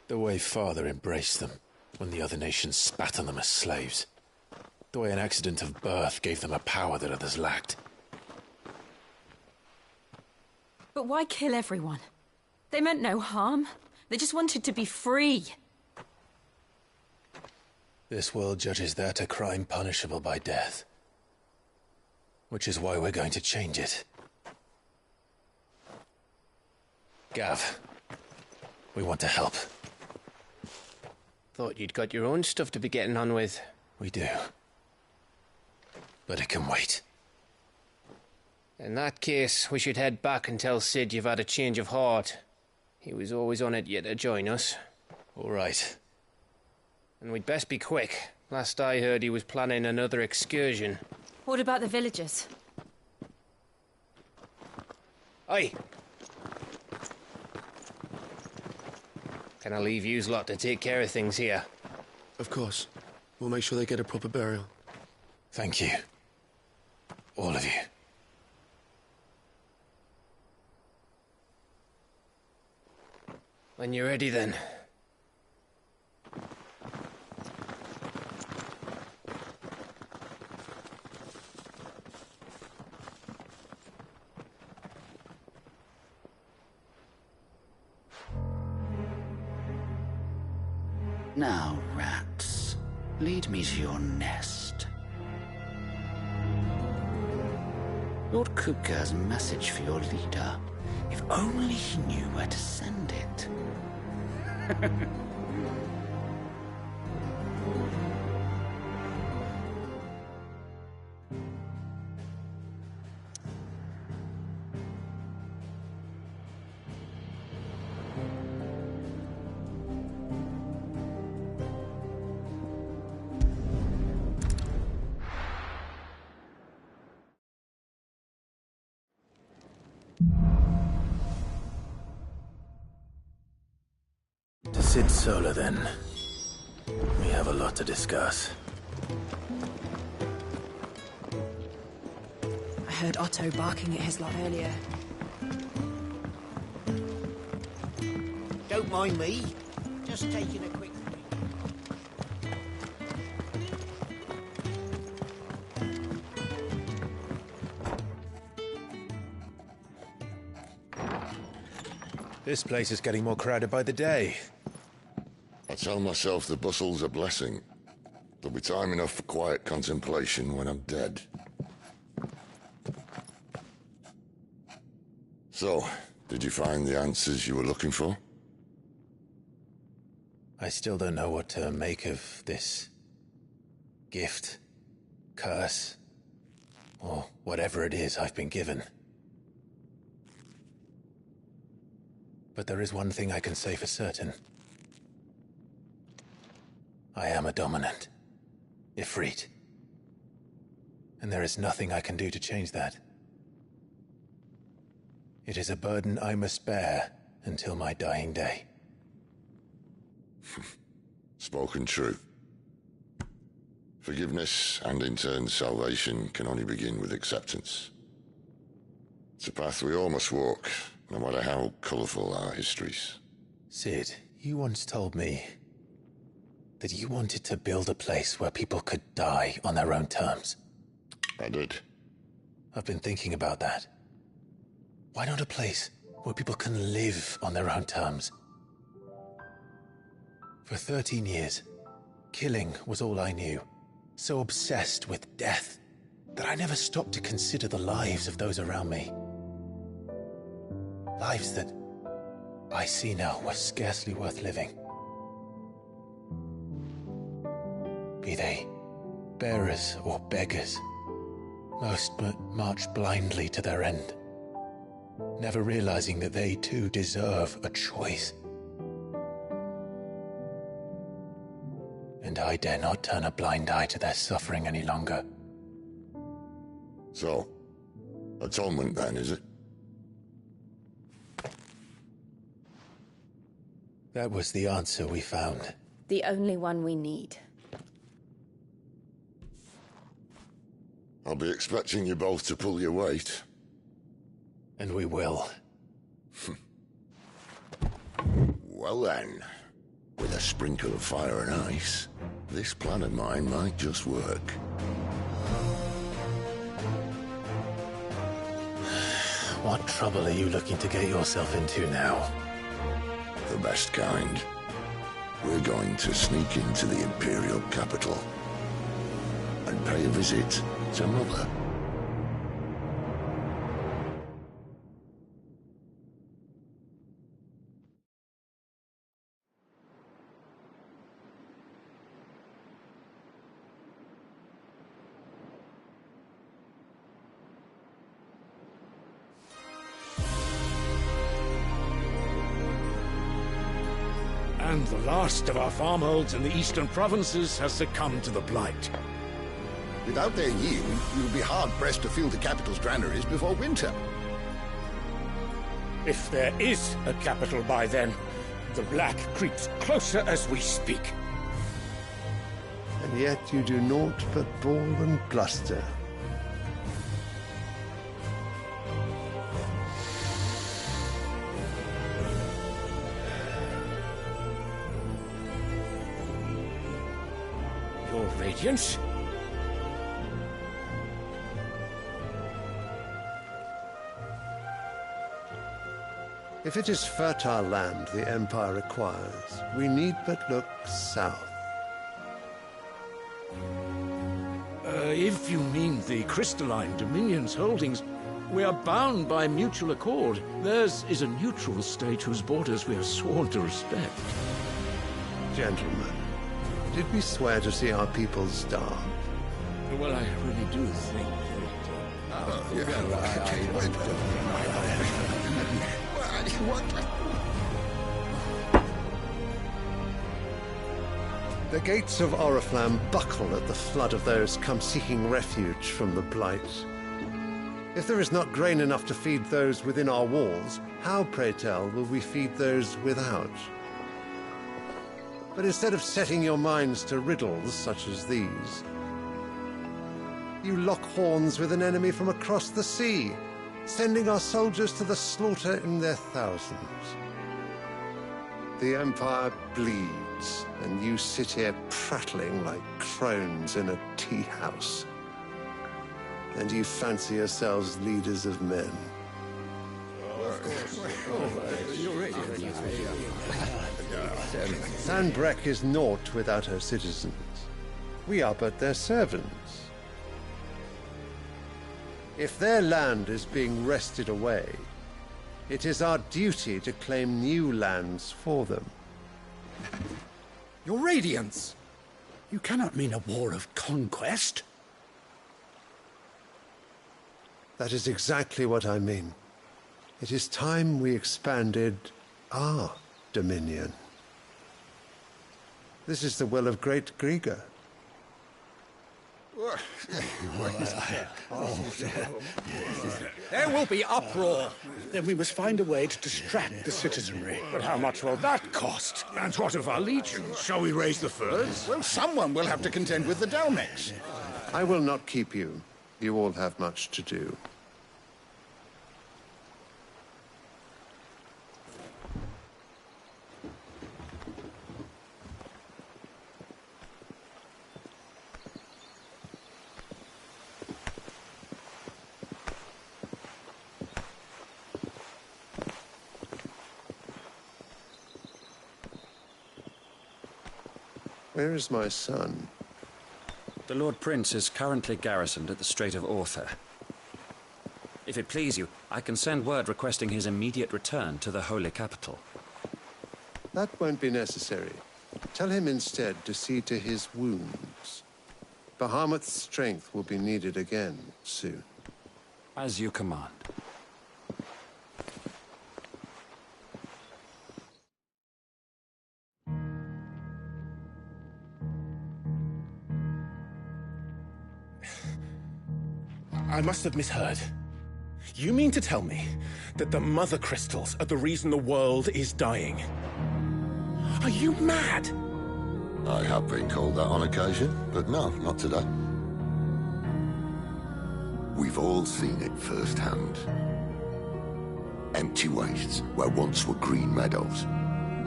The way Father embraced them when the other nations spat on them as slaves. The way an accident of birth gave them a power that others lacked. but why kill everyone? They meant no harm. They just wanted to be free. This world judges that a crime punishable by death. Which is why we're going to change it. Gav, we want to help. Thought you'd got your own stuff to be getting on with. We do. But it can wait. In that case, we should head back and tell Sid you've had a change of heart. He was always on it yet to join us. All right. And we'd best be quick. Last I heard, he was planning another excursion. What about the villagers? Aye. Can I leave yous lot to take care of things here? Of course. We'll make sure they get a proper burial. Thank you. All of you. When you're ready, then. Now, rats, lead me to your nest. Lord Kupka has a message for your leader. If only he knew where to send it. To Sid Solar, then. We have a lot to discuss. I heard Otto barking at his lot earlier. Don't mind me. Just taking a quick... This place is getting more crowded by the day. I tell myself the bustle's a blessing. There'll be time enough for quiet contemplation when I'm dead. So, did you find the answers you were looking for? I still don't know what to make of this gift, curse, or whatever it is I've been given. But there is one thing I can say for certain. I am a dominant, Ifrit. And there is nothing I can do to change that. It is a burden I must bear until my dying day. Spoken true. Forgiveness and in turn salvation can only begin with acceptance. It's a path we all must walk, no matter how colourful our histories. Sid, you once told me that you wanted to build a place where people could die on their own terms. I did. I've been thinking about that. Why not a place where people can live on their own terms? For 13 years, killing was all I knew. So obsessed with death that I never stopped to consider the lives of those around me. Lives that I see now were scarcely worth living. Be they bearers or beggars, most march blindly to their end, never realizing that they too deserve a choice. And I dare not turn a blind eye to their suffering any longer. So, atonement then, is it? That was the answer we found. The only one we need. I'll be expecting you both to pull your weight. And we will. Well then, with a sprinkle of fire and ice, this plan of mine might just work. What trouble are you looking to get yourself into now? The best kind. We're going to sneak into the Imperial capital and pay a visit to Mother. And the last of our farmholds in the eastern provinces has succumbed to the blight. Without their yield, we will be hard-pressed to fill the capital's granaries before winter. If there is a capital by then, the black creeps closer as we speak. And yet you do naught but bawl and bluster. Your Radiance? If it is fertile land the Empire requires, we need but look south. If you mean the crystalline Dominion's holdings, we are bound by mutual accord. Theirs is a neutral state whose borders we are sworn to respect. Gentlemen, did we swear to see our people starve? Well, I really do think The gates of Oriflamme buckle at the flood of those come seeking refuge from the blight. If there is not grain enough to feed those within our walls, how, pray tell, will we feed those without? But instead of setting your minds to riddles such as these, you lock horns with an enemy from across the sea, sending our soldiers to the slaughter in their thousands. The Empire bleeds, and you sit here prattling like crones in a tea-house. And you fancy yourselves leaders of men. Sanbreque is naught without her citizens. We are but their servants. If their land is being wrested away, it is our duty to claim new lands for them. Your Radiance! You cannot mean a war of conquest. That is exactly what I mean. It is time we expanded our dominion. This is the will of great Grieger. There will be uproar. Then we must find a way to distract the citizenry. But how much will that cost? And what of our legions? Shall we raise the furs? Well, someone will have to contend with the Dalmex. I will not keep you. You all have much to do. Where is my son? The Lord Prince is currently garrisoned at the Strait of Author. If it please you, I can send word requesting his immediate return to the Holy Capital. That won't be necessary. Tell him instead to see to his wounds. Bahamut's strength will be needed again soon. As you command. I must have misheard. You mean to tell me that the Mother Crystals are the reason the world is dying? Are you mad? I have been called that on occasion, but no, not today. We've all seen it firsthand. Empty wastes where once were green meadows.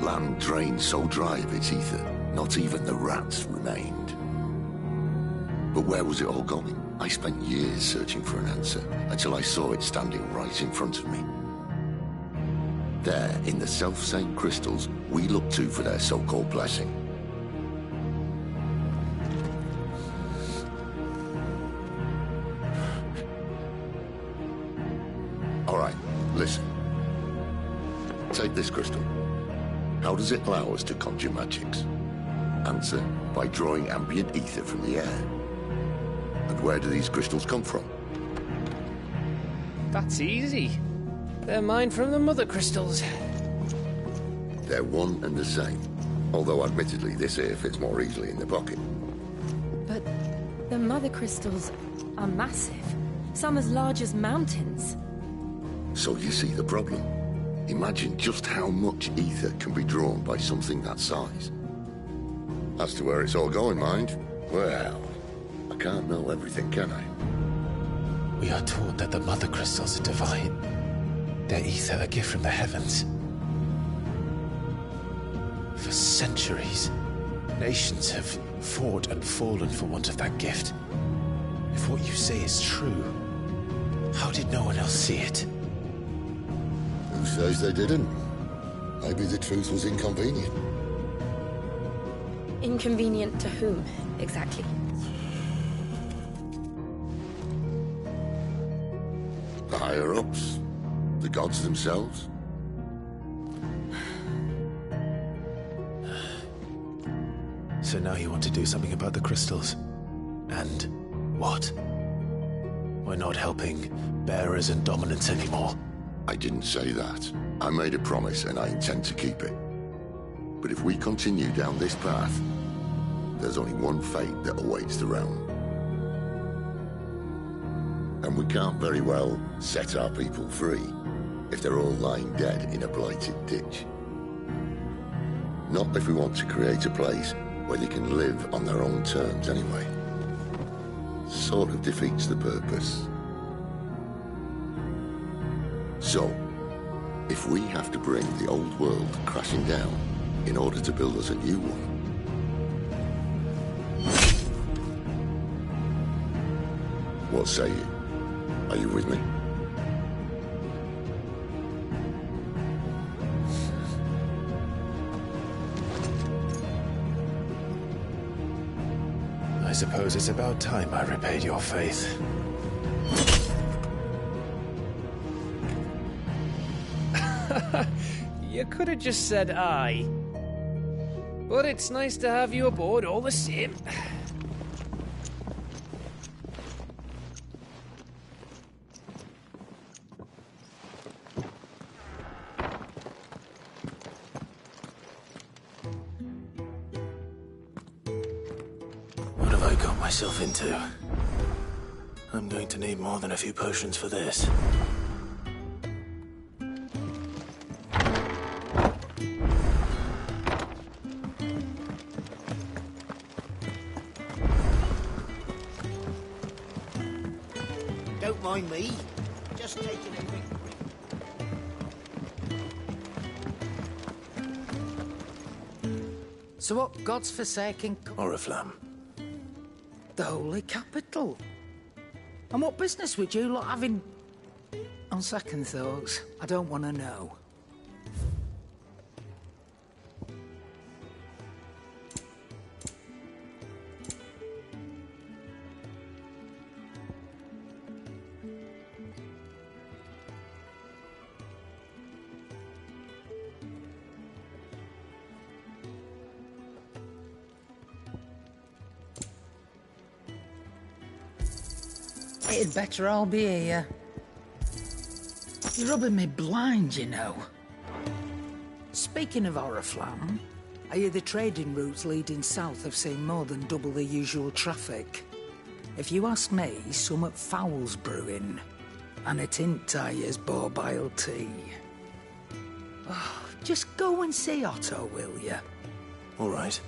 Land drained so dry of its ether, not even the rats remained. But where was it all going? I spent years searching for an answer, until I saw it standing right in front of me. There, in the self-same crystals we look to for their so-called blessing. All right, listen. Take this crystal. How does it allow us to conjure magics? Answer, by drawing ambient ether from the air. And where do these crystals come from? That's easy. They're mined from the Mother Crystals. They're one and the same. Although admittedly this here fits more easily in the pocket. But the mother crystals are massive. Some as large as mountains. So you see the problem. Imagine just how much ether can be drawn by something that size. As to where it's all going, mind, well, I can't know everything, can I? We are taught that the mother crystals are divine. Their ether a gift from the heavens. For centuries, nations have fought and fallen for want of that gift. If what you say is true, how did no one else see it? Who says they didn't? Maybe the truth was inconvenient. Inconvenient to whom, exactly? The higher-ups? The gods themselves? So now you want to do something about the crystals? And what? We're not helping bearers and dominants anymore. I didn't say that. I made a promise and I intend to keep it. But if we continue down this path, there's only one fate that awaits the realm. And we can't very well set our people free if they're all lying dead in a blighted ditch. Not if we want to create a place where they can live on their own terms anyway. Sort of defeats the purpose. So, if we have to bring the old world crashing down in order to build us a new one, what say you? Are you with me? I suppose it's about time I repaid your faith. You could have just said aye. But it's nice to have you aboard all the same. What have I got myself into? I'm going to need more than a few potions for this. Don't mind me. Just taking a quick So what God's forsaking... Oriflamme. The Holy Capital. And what business would you lot having... On second thoughts, I don't want to know. It'd better all be here. You're rubbing me blind, you know. Speaking of Oriflamme, I hear the trading routes leading south have seen more than double the usual traffic. If you ask me, somewhat foul's brewing. And a tint tires borbile tea. Oh, just go and see Otto, will you? All right.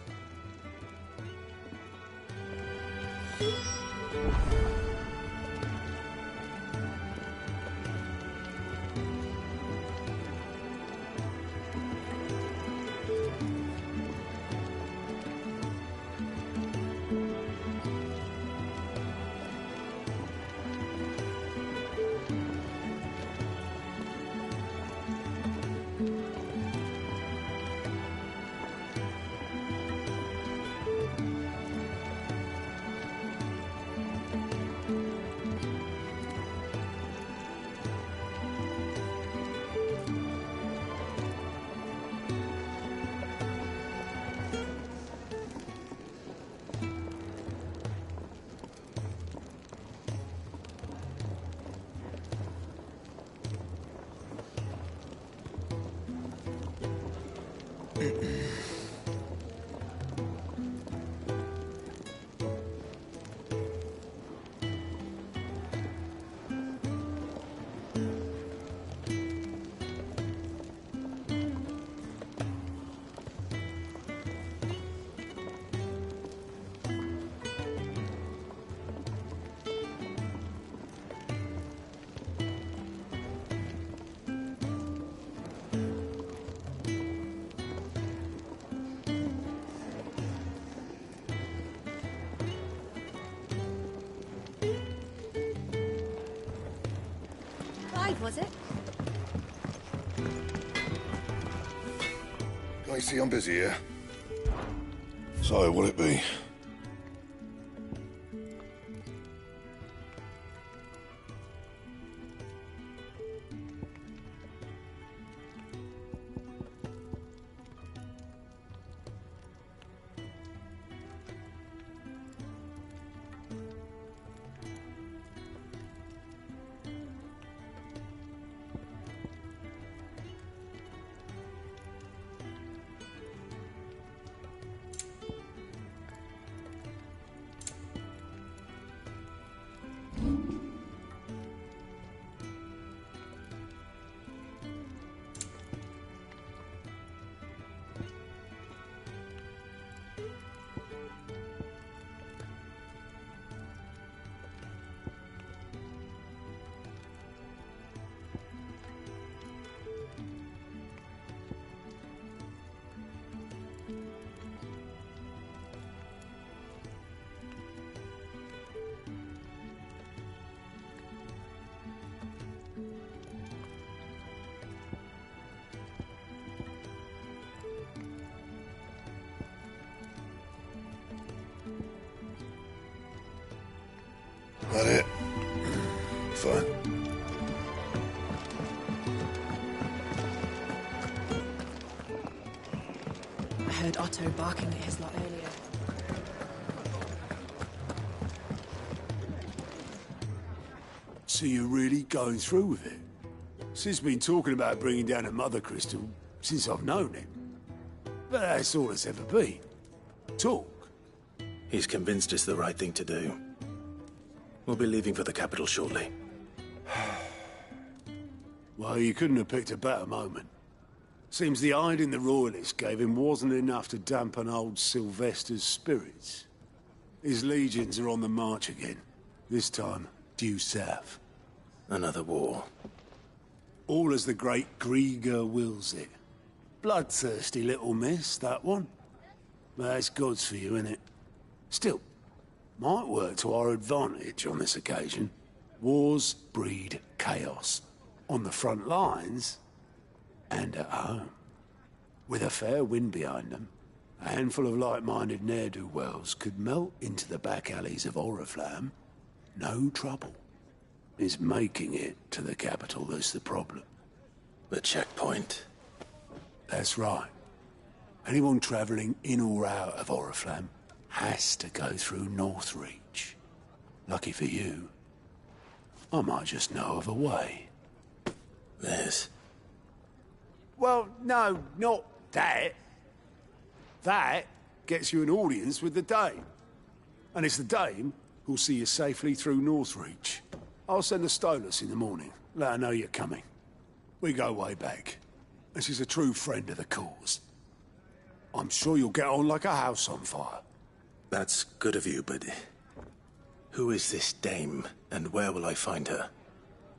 was it? I see I'm busy here. So, what'll it be? That it? Fine. I heard Otto barking at his lot earlier. So you're really going through with it? Sid's been talking about bringing down a mother crystal since I've known him. But that's all it's ever been. Talk. He's convinced it's the right thing to do. We'll be leaving for the capital shortly. Well, you couldn't have picked a better moment. Seems the hiding the Royalists gave him wasn't enough to dampen old Sylvester's spirits. His legions are on the march again. This time, due south. Another war. All as the great Grieger wills it. Bloodthirsty little miss, that one. But that's God's for you, innit? Still, might work to our advantage on this occasion. Wars breed chaos. On the front lines, and at home. With a fair wind behind them, a handful of like-minded ne'er-do-wells could melt into the back alleys of Oriflamme. No trouble. It's making it to the capital that's the problem. The checkpoint. That's right. Anyone travelling in or out of Oriflamme has to go through Northreach. Lucky for you, I might just know of a way. This? Well, no, not that. That gets you an audience with the Dame. And it's the Dame who'll see you safely through Northreach. I'll send the Stolas in the morning. Let her know you're coming. We go way back. And she's a true friend of the cause. I'm sure you'll get on like a house on fire. That's good of you, but... who is this Dame, and where will I find her?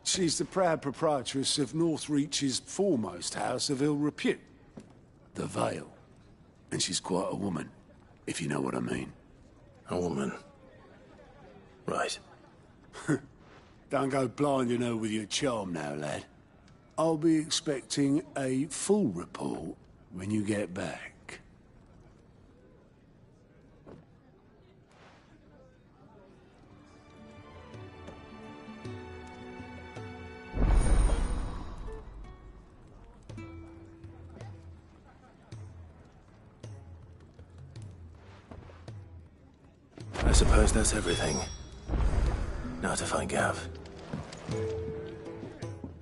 She's the proud proprietress of Northreach's foremost house of ill repute. The Vale. And she's quite a woman, if you know what I mean. A woman? Right. Don't go blinding her with your charm now, lad. I'll be expecting a full report when you get back. I suppose that's everything. Now to find Gav.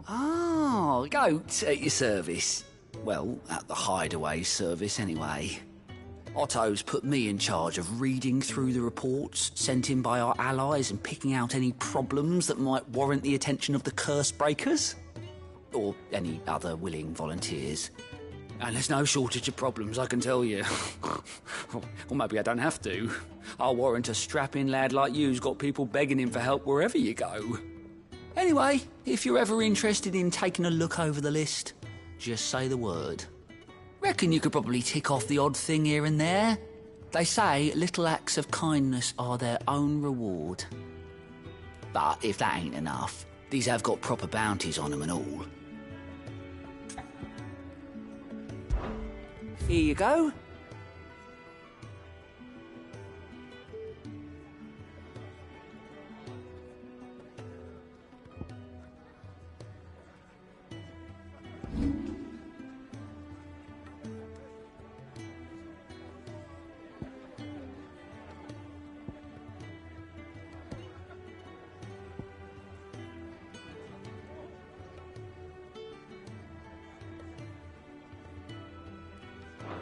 Oh, goat at your service. Well, at the hideaway service anyway. Otto's put me in charge of reading through the reports sent in by our allies and picking out any problems that might warrant the attention of the curse breakers. Or any other willing volunteers. And there's no shortage of problems, I can tell you. Or maybe I don't have to. I'll warrant a strapping lad like you's got people begging him for help wherever you go. Anyway, if you're ever interested in taking a look over the list, just say the word. Reckon you could probably tick off the odd thing here and there. They say little acts of kindness are their own reward. But if that ain't enough, These have got proper bounties on them and all. Here you go.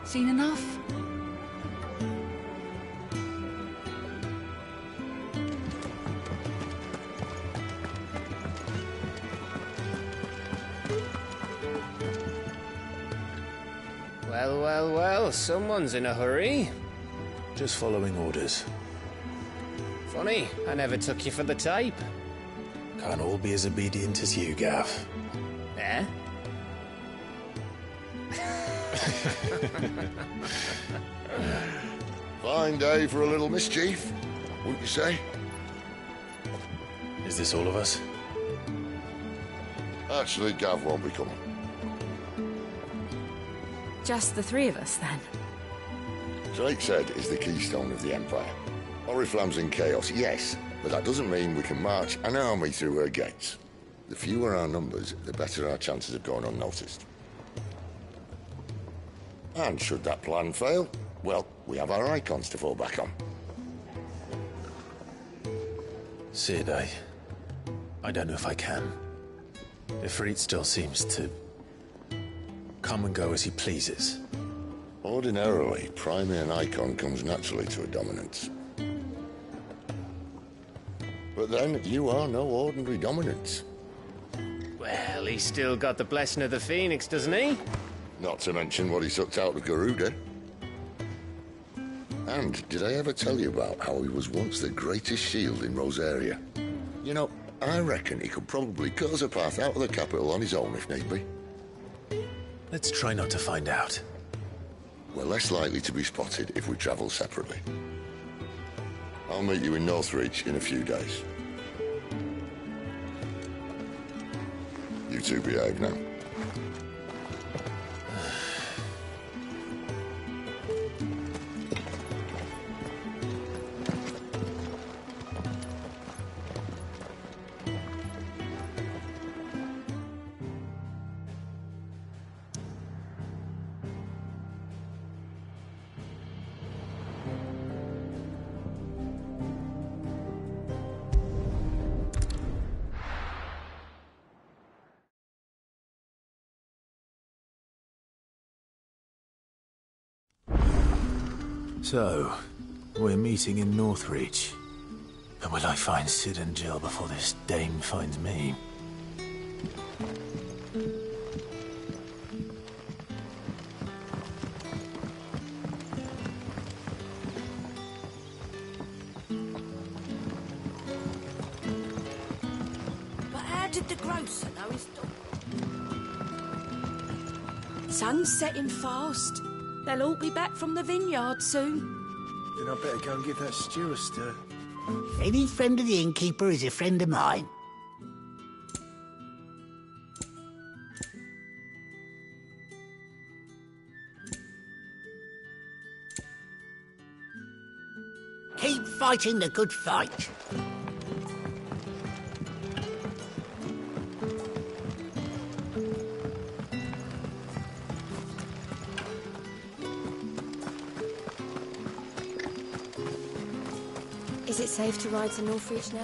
Seen enough? Well, well, well, someone's in a hurry. Just following orders. Funny, I never took you for the type. Can't all be as obedient as you, Gav. Eh? Fine day for a little mischief, wouldn't you say? Is this all of us? Actually, Gav won't be coming. Just the three of us, then? Drake's Head is the keystone of the Empire. Oriflamme's in chaos, yes, but that doesn't mean we can march an army through her gates. The fewer our numbers, the better our chances of going unnoticed. And should that plan fail, well, we have our icons to fall back on. Sid, I don't know if I can. Ifrit still seems to come and go as he pleases. Ordinarily, priming an icon comes naturally to a dominance. But then, you are no ordinary dominance. Well, he's still got the blessing of the Phoenix, doesn't he? Not to mention what he sucked out of Garuda. And did I ever tell you about how he was once the greatest shield in Rosaria? You know, I reckon he could probably cut us a path out of the capital on his own if need be. Let's try not to find out. We're less likely to be spotted if we travel separately. I'll meet you in Northreach in a few days. You two behave now. So, we're meeting in Northreach. But will I find Sid and Jill before this dame finds me? But how did the grocer know his dog? Sun's setting fast. They'll all be back from the vineyard soon. Then I better go and give that stew a stir. Any friend of the innkeeper is a friend of mine. Keep fighting the good fight. Is it safe to ride to Northreach now?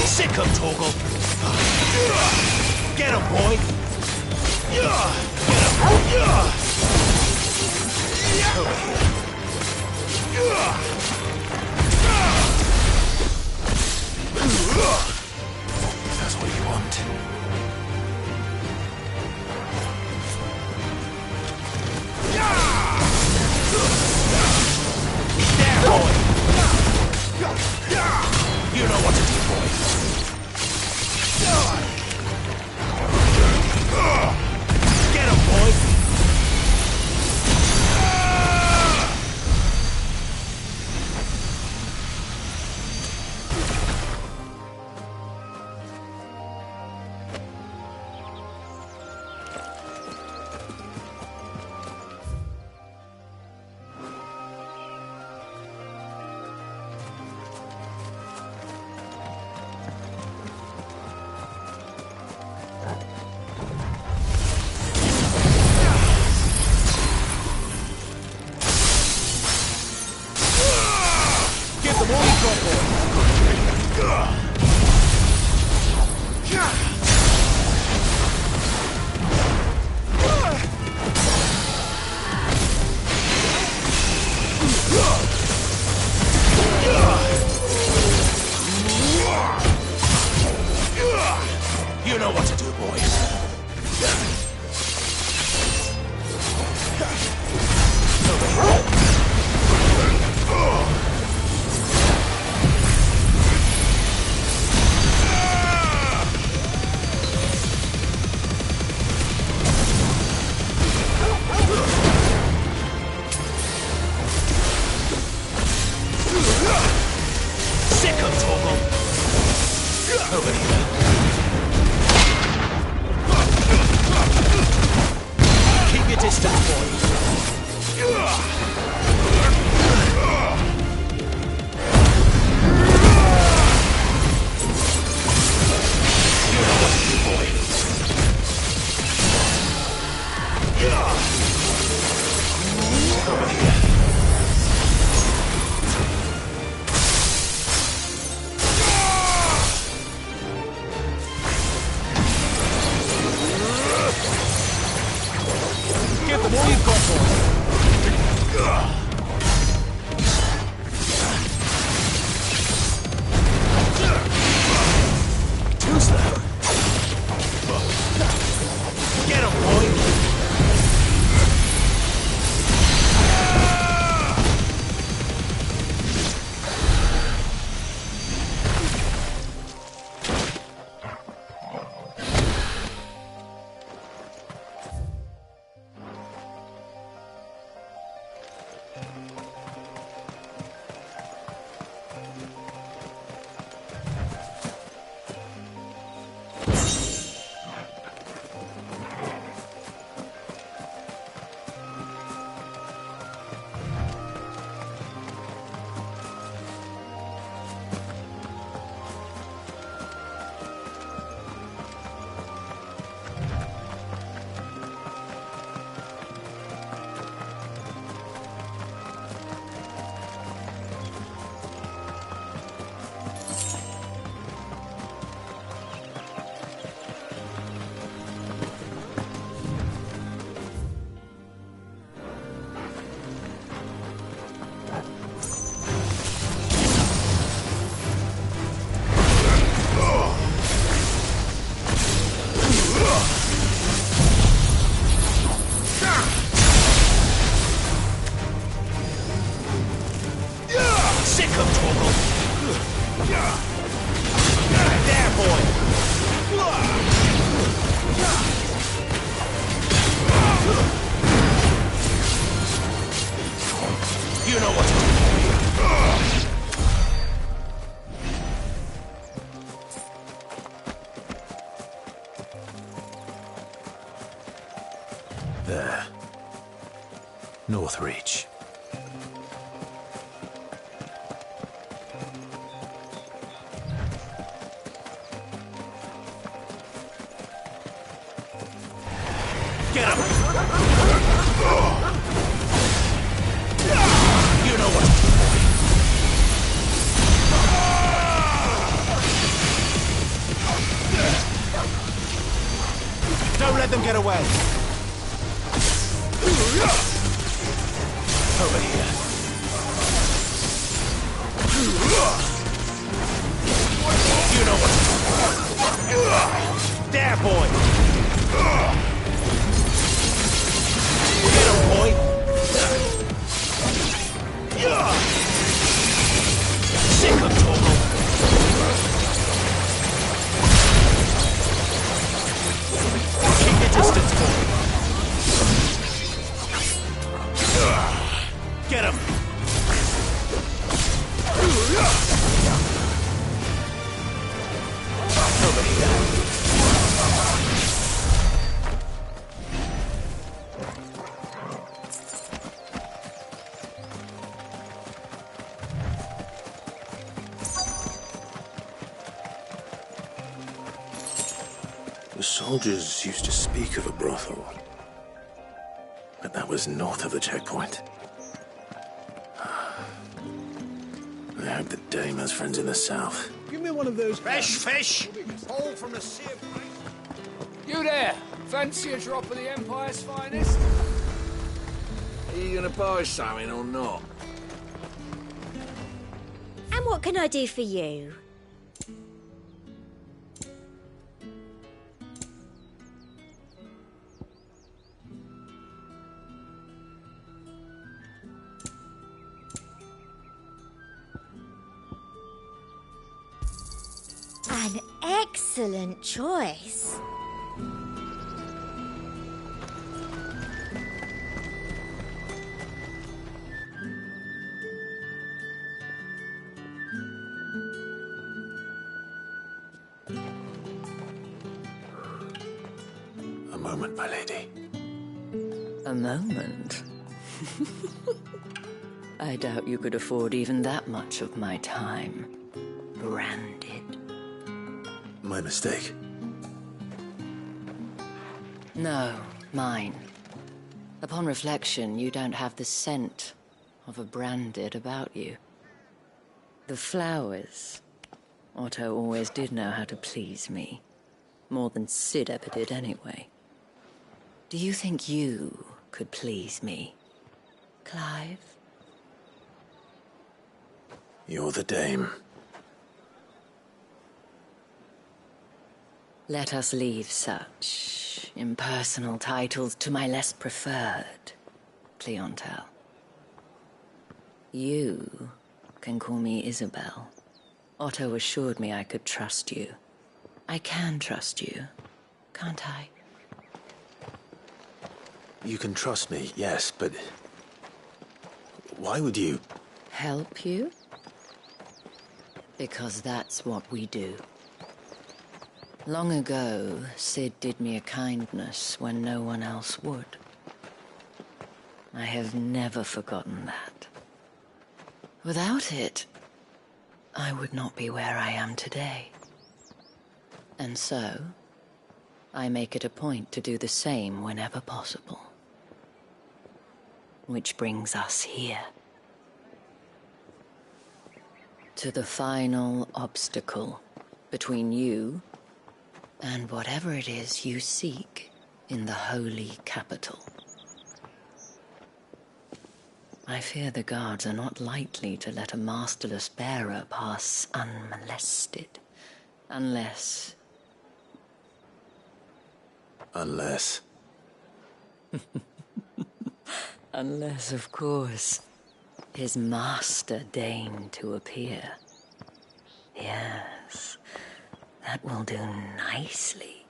Sick him, Torgal. Get him, boy. Get him. You know what to do, boys. Sick of Torgal. Over here. Keep your distance, boys. Over here. Give them all you've got, boys. Too slow. Get him, boy. Sick of Torgal. There, boy. You know what to do. There. North Reach. Get him! You know what to do, boy. Don't let them get away. Over here. You know what to do. There, boy. Get him, boy! Sick of Torgal! Keep your distance, boy! Get him! Over here. The soldiers used to speak of a brothel, but that was north of the checkpoint. I hope the dame has friends in the south. Give me Another one of those... Fresh fish! All from the sea of grace. You there! Fancy a drop of the Empire's finest? Are you gonna buy something or not? And what can I do for you? An excellent choice. A moment, my lady. A moment? I doubt you could afford even that much of my time. Branded. My mistake. No, mine. Upon reflection, you don't have the scent of a branded about you. The flowers. Otto always did know how to please me. More than Sid ever did anyway. Do you think you could please me, Clive? You're the dame. Let us leave such impersonal titles to my less preferred clientele. You can call me Isabel. Otto assured me I could trust you. I can trust you, can't I? You can trust me, yes, but... why would you... Help you? Because that's what we do. Long ago, Sid did me a kindness when no one else would. I have never forgotten that. Without it, I would not be where I am today. And so, I make it a point to do the same whenever possible. Which brings us here. To the final obstacle between you and whatever it is you seek in the holy capital. I fear the guards are not likely to let a masterless bearer pass unmolested, unless... Unless... Unless, of course, his master deigned to appear. Yes, that will do nicely.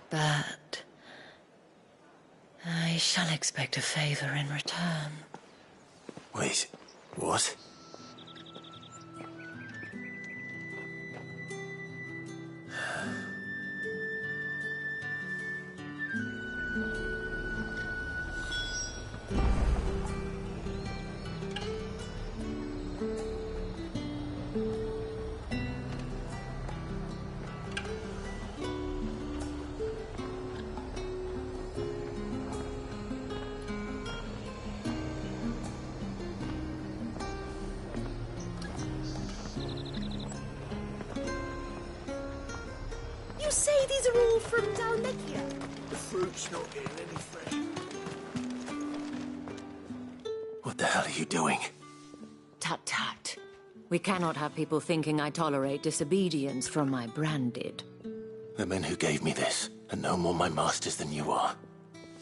But I shall expect a favor in return. Wait, what? You say these are all from Dalmekia? The fruit's not getting any fresh. What the hell are you doing? Tut tut. We cannot have people thinking I tolerate disobedience from my branded. The men who gave me this are no more my masters than you are.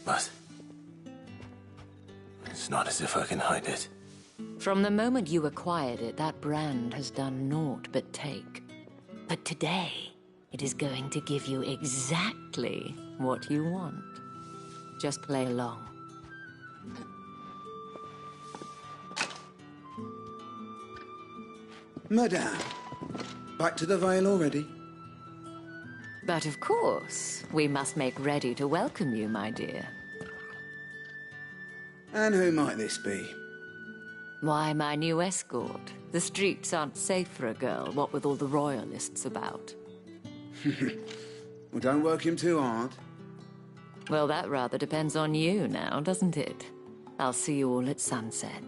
But... it's not as if I can hide it. From the moment you acquired it, that brand has done naught but take. But today, it is going to give you exactly what you want. Just play along. Madame, back to the Vale already? But of course, we must make ready to welcome you, my dear. And who might this be? Why, my new escort. The streets aren't safe for a girl, what with all the royalists about. Well, don't work him too hard. Well, that rather depends on you now, doesn't it? I'll see you all at sunset.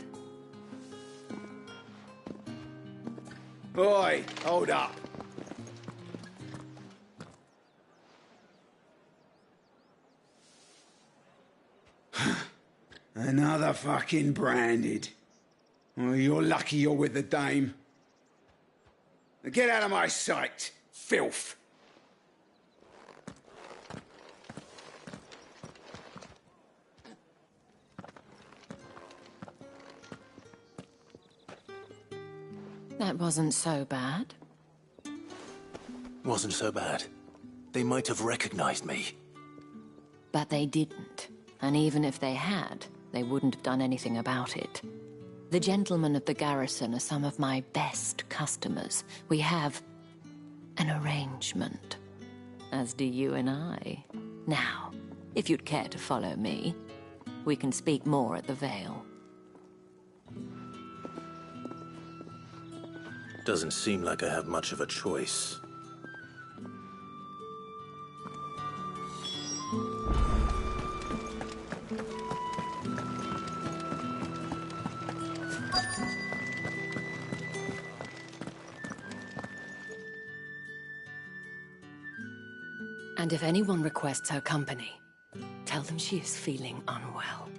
Boy, hold up. Another fucking branded. Well, you're lucky you're with the dame. Now get out of my sight, filth. That wasn't so bad. Wasn't so bad. They might have recognized me. But they didn't. And even if they had, they wouldn't have done anything about it. The gentlemen of the garrison are some of my best customers. We have an arrangement. As do you and I. Now, if you'd care to follow me, we can speak more at the Vale. Doesn't seem like I have much of a choice. And if anyone requests her company, tell them she is feeling unwell.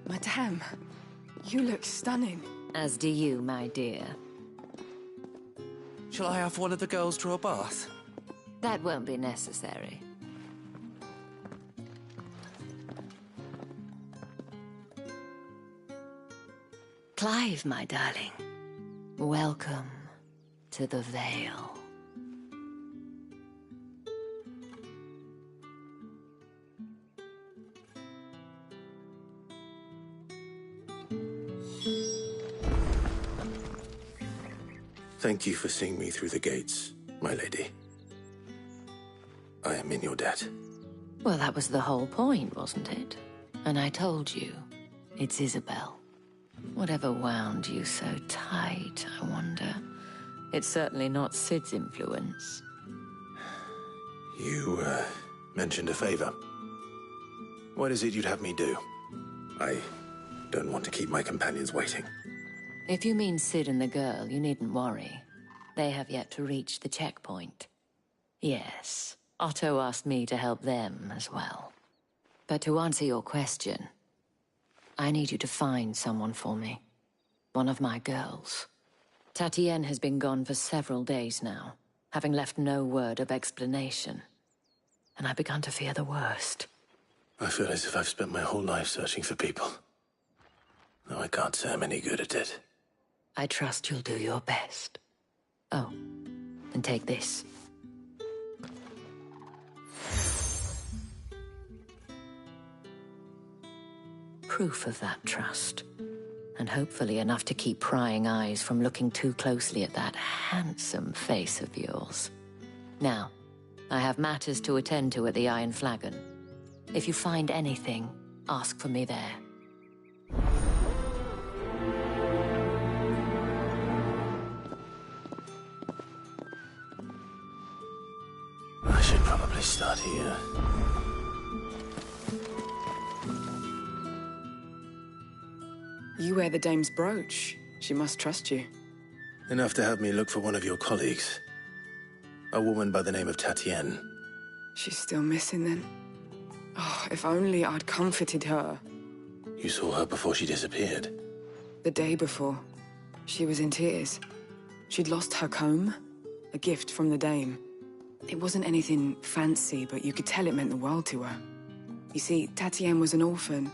Madame, you look stunning. As do you, my dear. Shall I have one of the girls draw a bath? That won't be necessary. Clive, my darling. Welcome to the Vale. Thank you for seeing me through the gates, my lady. I am in your debt. Well, that was the whole point, wasn't it? And I told you, it's Isabel. Whatever wound you so tight, I wonder. It's certainly not Sid's influence. You, mentioned a favor. What is it you'd have me do? I don't want to keep my companions waiting. If you mean Sid and the girl, you needn't worry. They have yet to reach the checkpoint. Yes, Otto asked me to help them as well. But to answer your question, I need you to find someone for me. One of my girls. Tatienne has been gone for several days now, having left no word of explanation. And I've begun to fear the worst. I feel as if I've spent my whole life searching for people. Though I can't say I'm any good at it. I trust you'll do your best. Oh, and take this. Proof of that trust. And hopefully enough to keep prying eyes from looking too closely at that handsome face of yours. Now, I have matters to attend to at the Iron Flagon. If you find anything, ask for me there. I should probably start here. You wear the dame's brooch. She must trust you. Enough to have me look for one of your colleagues. A woman by the name of Tatienne. She's still missing then. Oh, if only I'd comforted her. You saw her before she disappeared. The day before, she was in tears. She'd lost her comb, a gift from the dame. It wasn't anything fancy, but you could tell it meant the world to her. You see, Tatienne was an orphan,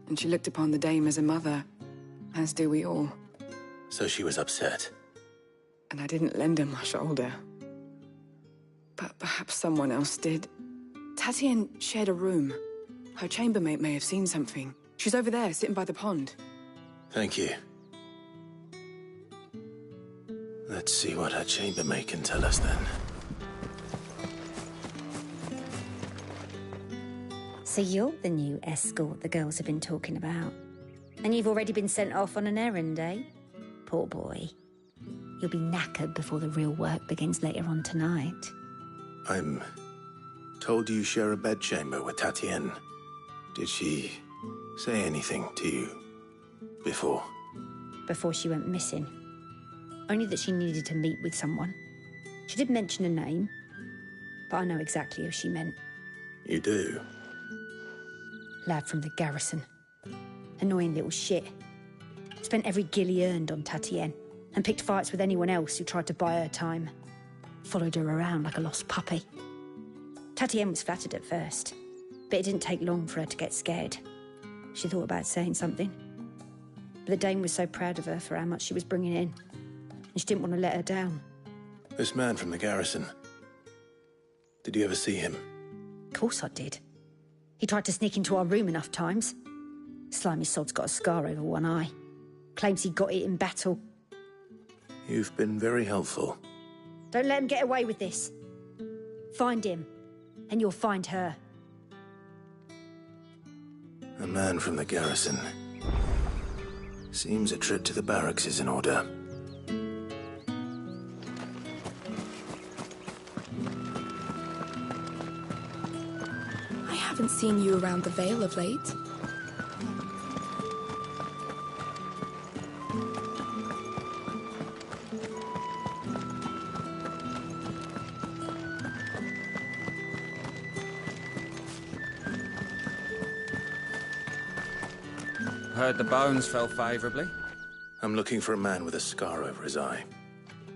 and she looked upon the dame as a mother, as do we all. So she was upset. And I didn't lend her my shoulder. But perhaps someone else did. Tatienne shared a room. Her chambermaid may have seen something. She's over there, sitting by the pond. Thank you. Let's see what her chambermaid can tell us then. So you're the new escort the girls have been talking about. And you've already been sent off on an errand, eh? Poor boy. You'll be knackered before the real work begins later on tonight. I'm told you share a bedchamber with Tatienne. Did she say anything to you? Before? Before she went missing. Only that she needed to meet with someone. She did mention a name, but I know exactly who she meant. You do? Lad from the garrison. Annoying little shit. Spent every guil he earned on Tatienne, and picked fights with anyone else who tried to buy her time. Followed her around like a lost puppy. Tatienne was flattered at first, but it didn't take long for her to get scared. She thought about saying something. But the Dame was so proud of her for how much she was bringing in, and she didn't want to let her down. This man from the garrison. Did you ever see him? Of course I did. He tried to sneak into our room enough times. Slimy sod's got a scar over one eye. Claims he got it in battle. You've been very helpful. Don't let him get away with this. Find him, and you'll find her. A man from the garrison. Seems a trip to the barracks is in order. I haven't seen you around the Vale of late. Heard the bones fell favourably. I'm looking for a man with a scar over his eye.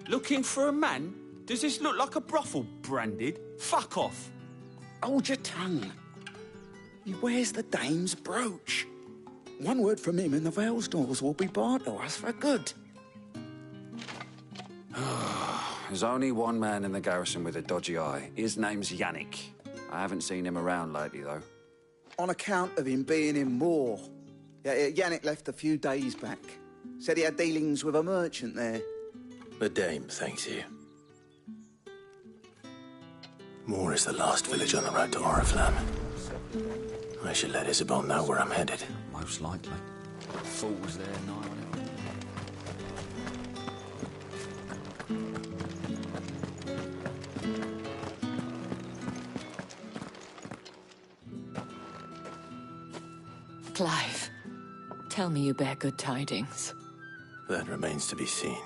Looking for a man? Does this look like a brothel, Branded? Fuck off. Hold your tongue. He wears the Dame's brooch. One word from him and the Vale's doors will be barred to us for good. There's only one man in the garrison with a dodgy eye. His name's Yannick. I haven't seen him around lately, though. On account of him being in war. Yeah, Yannick left a few days back. Said he had dealings with a merchant there. The Dame thanks you. Moor is the last village on the road to Oriflamme. I should let Isabel know where I'm headed. Most likely. Fools there, nigh on it. Clive, tell me you bear good tidings. That remains to be seen.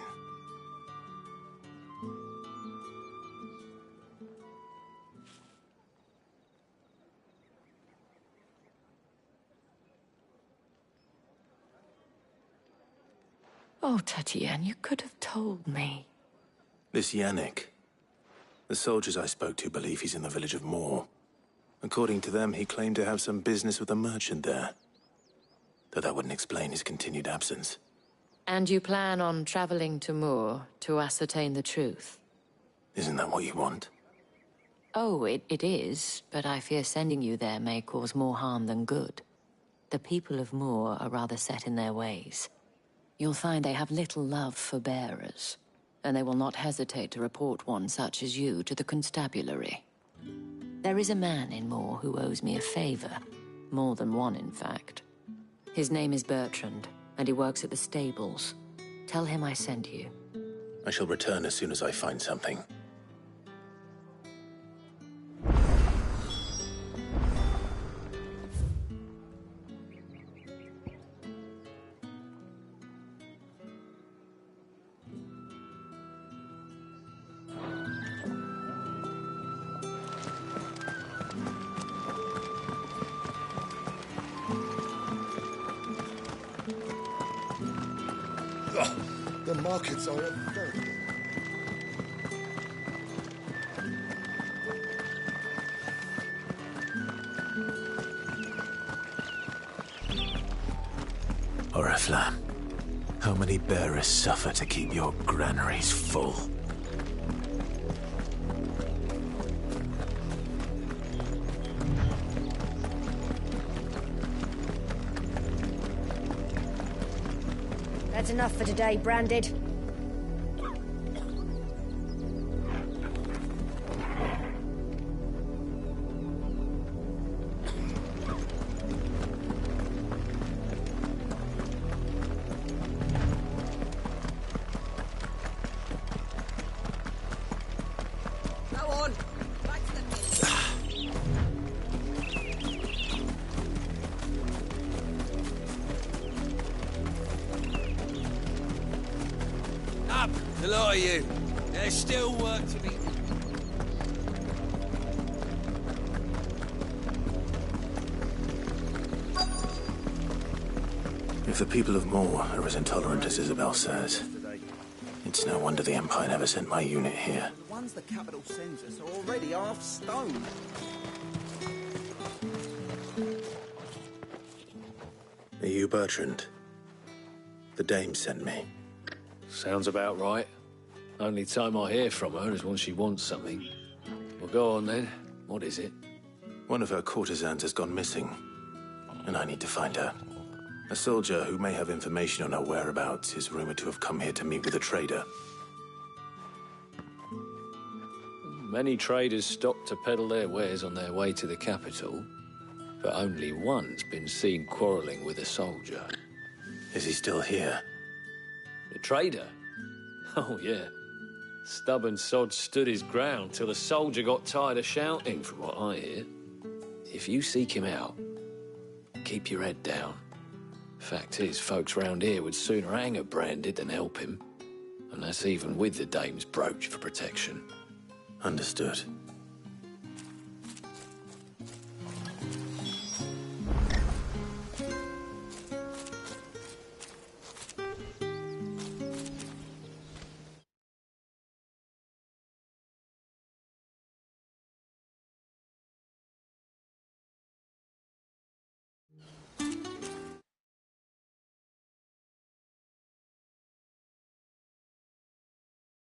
Oh, Tatienne, you could have told me. This Yannick. The soldiers I spoke to believe he's in the village of Moor. According to them, he claimed to have some business with a merchant there. Though that wouldn't explain his continued absence. And you plan on traveling to Moor to ascertain the truth? Isn't that what you want? Oh, it is, but I fear sending you there may cause more harm than good. The people of Moor are rather set in their ways. You'll find they have little love for bearers, and they will not hesitate to report one such as you to the constabulary. There is a man in Moor who owes me a favor. More than one, in fact. His name is Bertrand, and he works at the stables. Tell him I sent you. I shall return as soon as I find something. The markets are at very... Oriflamme, how many bearers suffer to keep your granaries full? That's enough for today, Branded. A lot of you. There's still work to be... If the people of Moor are as intolerant as Isabel says, it's no wonder the Empire never sent my unit here. The ones the capital sends us are already half stone. Are you Bertrand? The dame sent me. Sounds about right. Only time I hear from her is when she wants something. Well, go on then. What is it? One of her courtesans has gone missing, and I need to find her. A soldier who may have information on her whereabouts is rumored to have come here to meet with a trader. Many traders stop to peddle their wares on their way to the capital, but only one's been seen quarrelling with a soldier. Is he still here? The trader? Oh, yeah. Stubborn sod stood his ground till the soldier got tired of shouting, from what I hear. If you seek him out, keep your head down. Fact is, folks round here would sooner hang a branded than help him. And that's even with the dame's brooch for protection. Understood.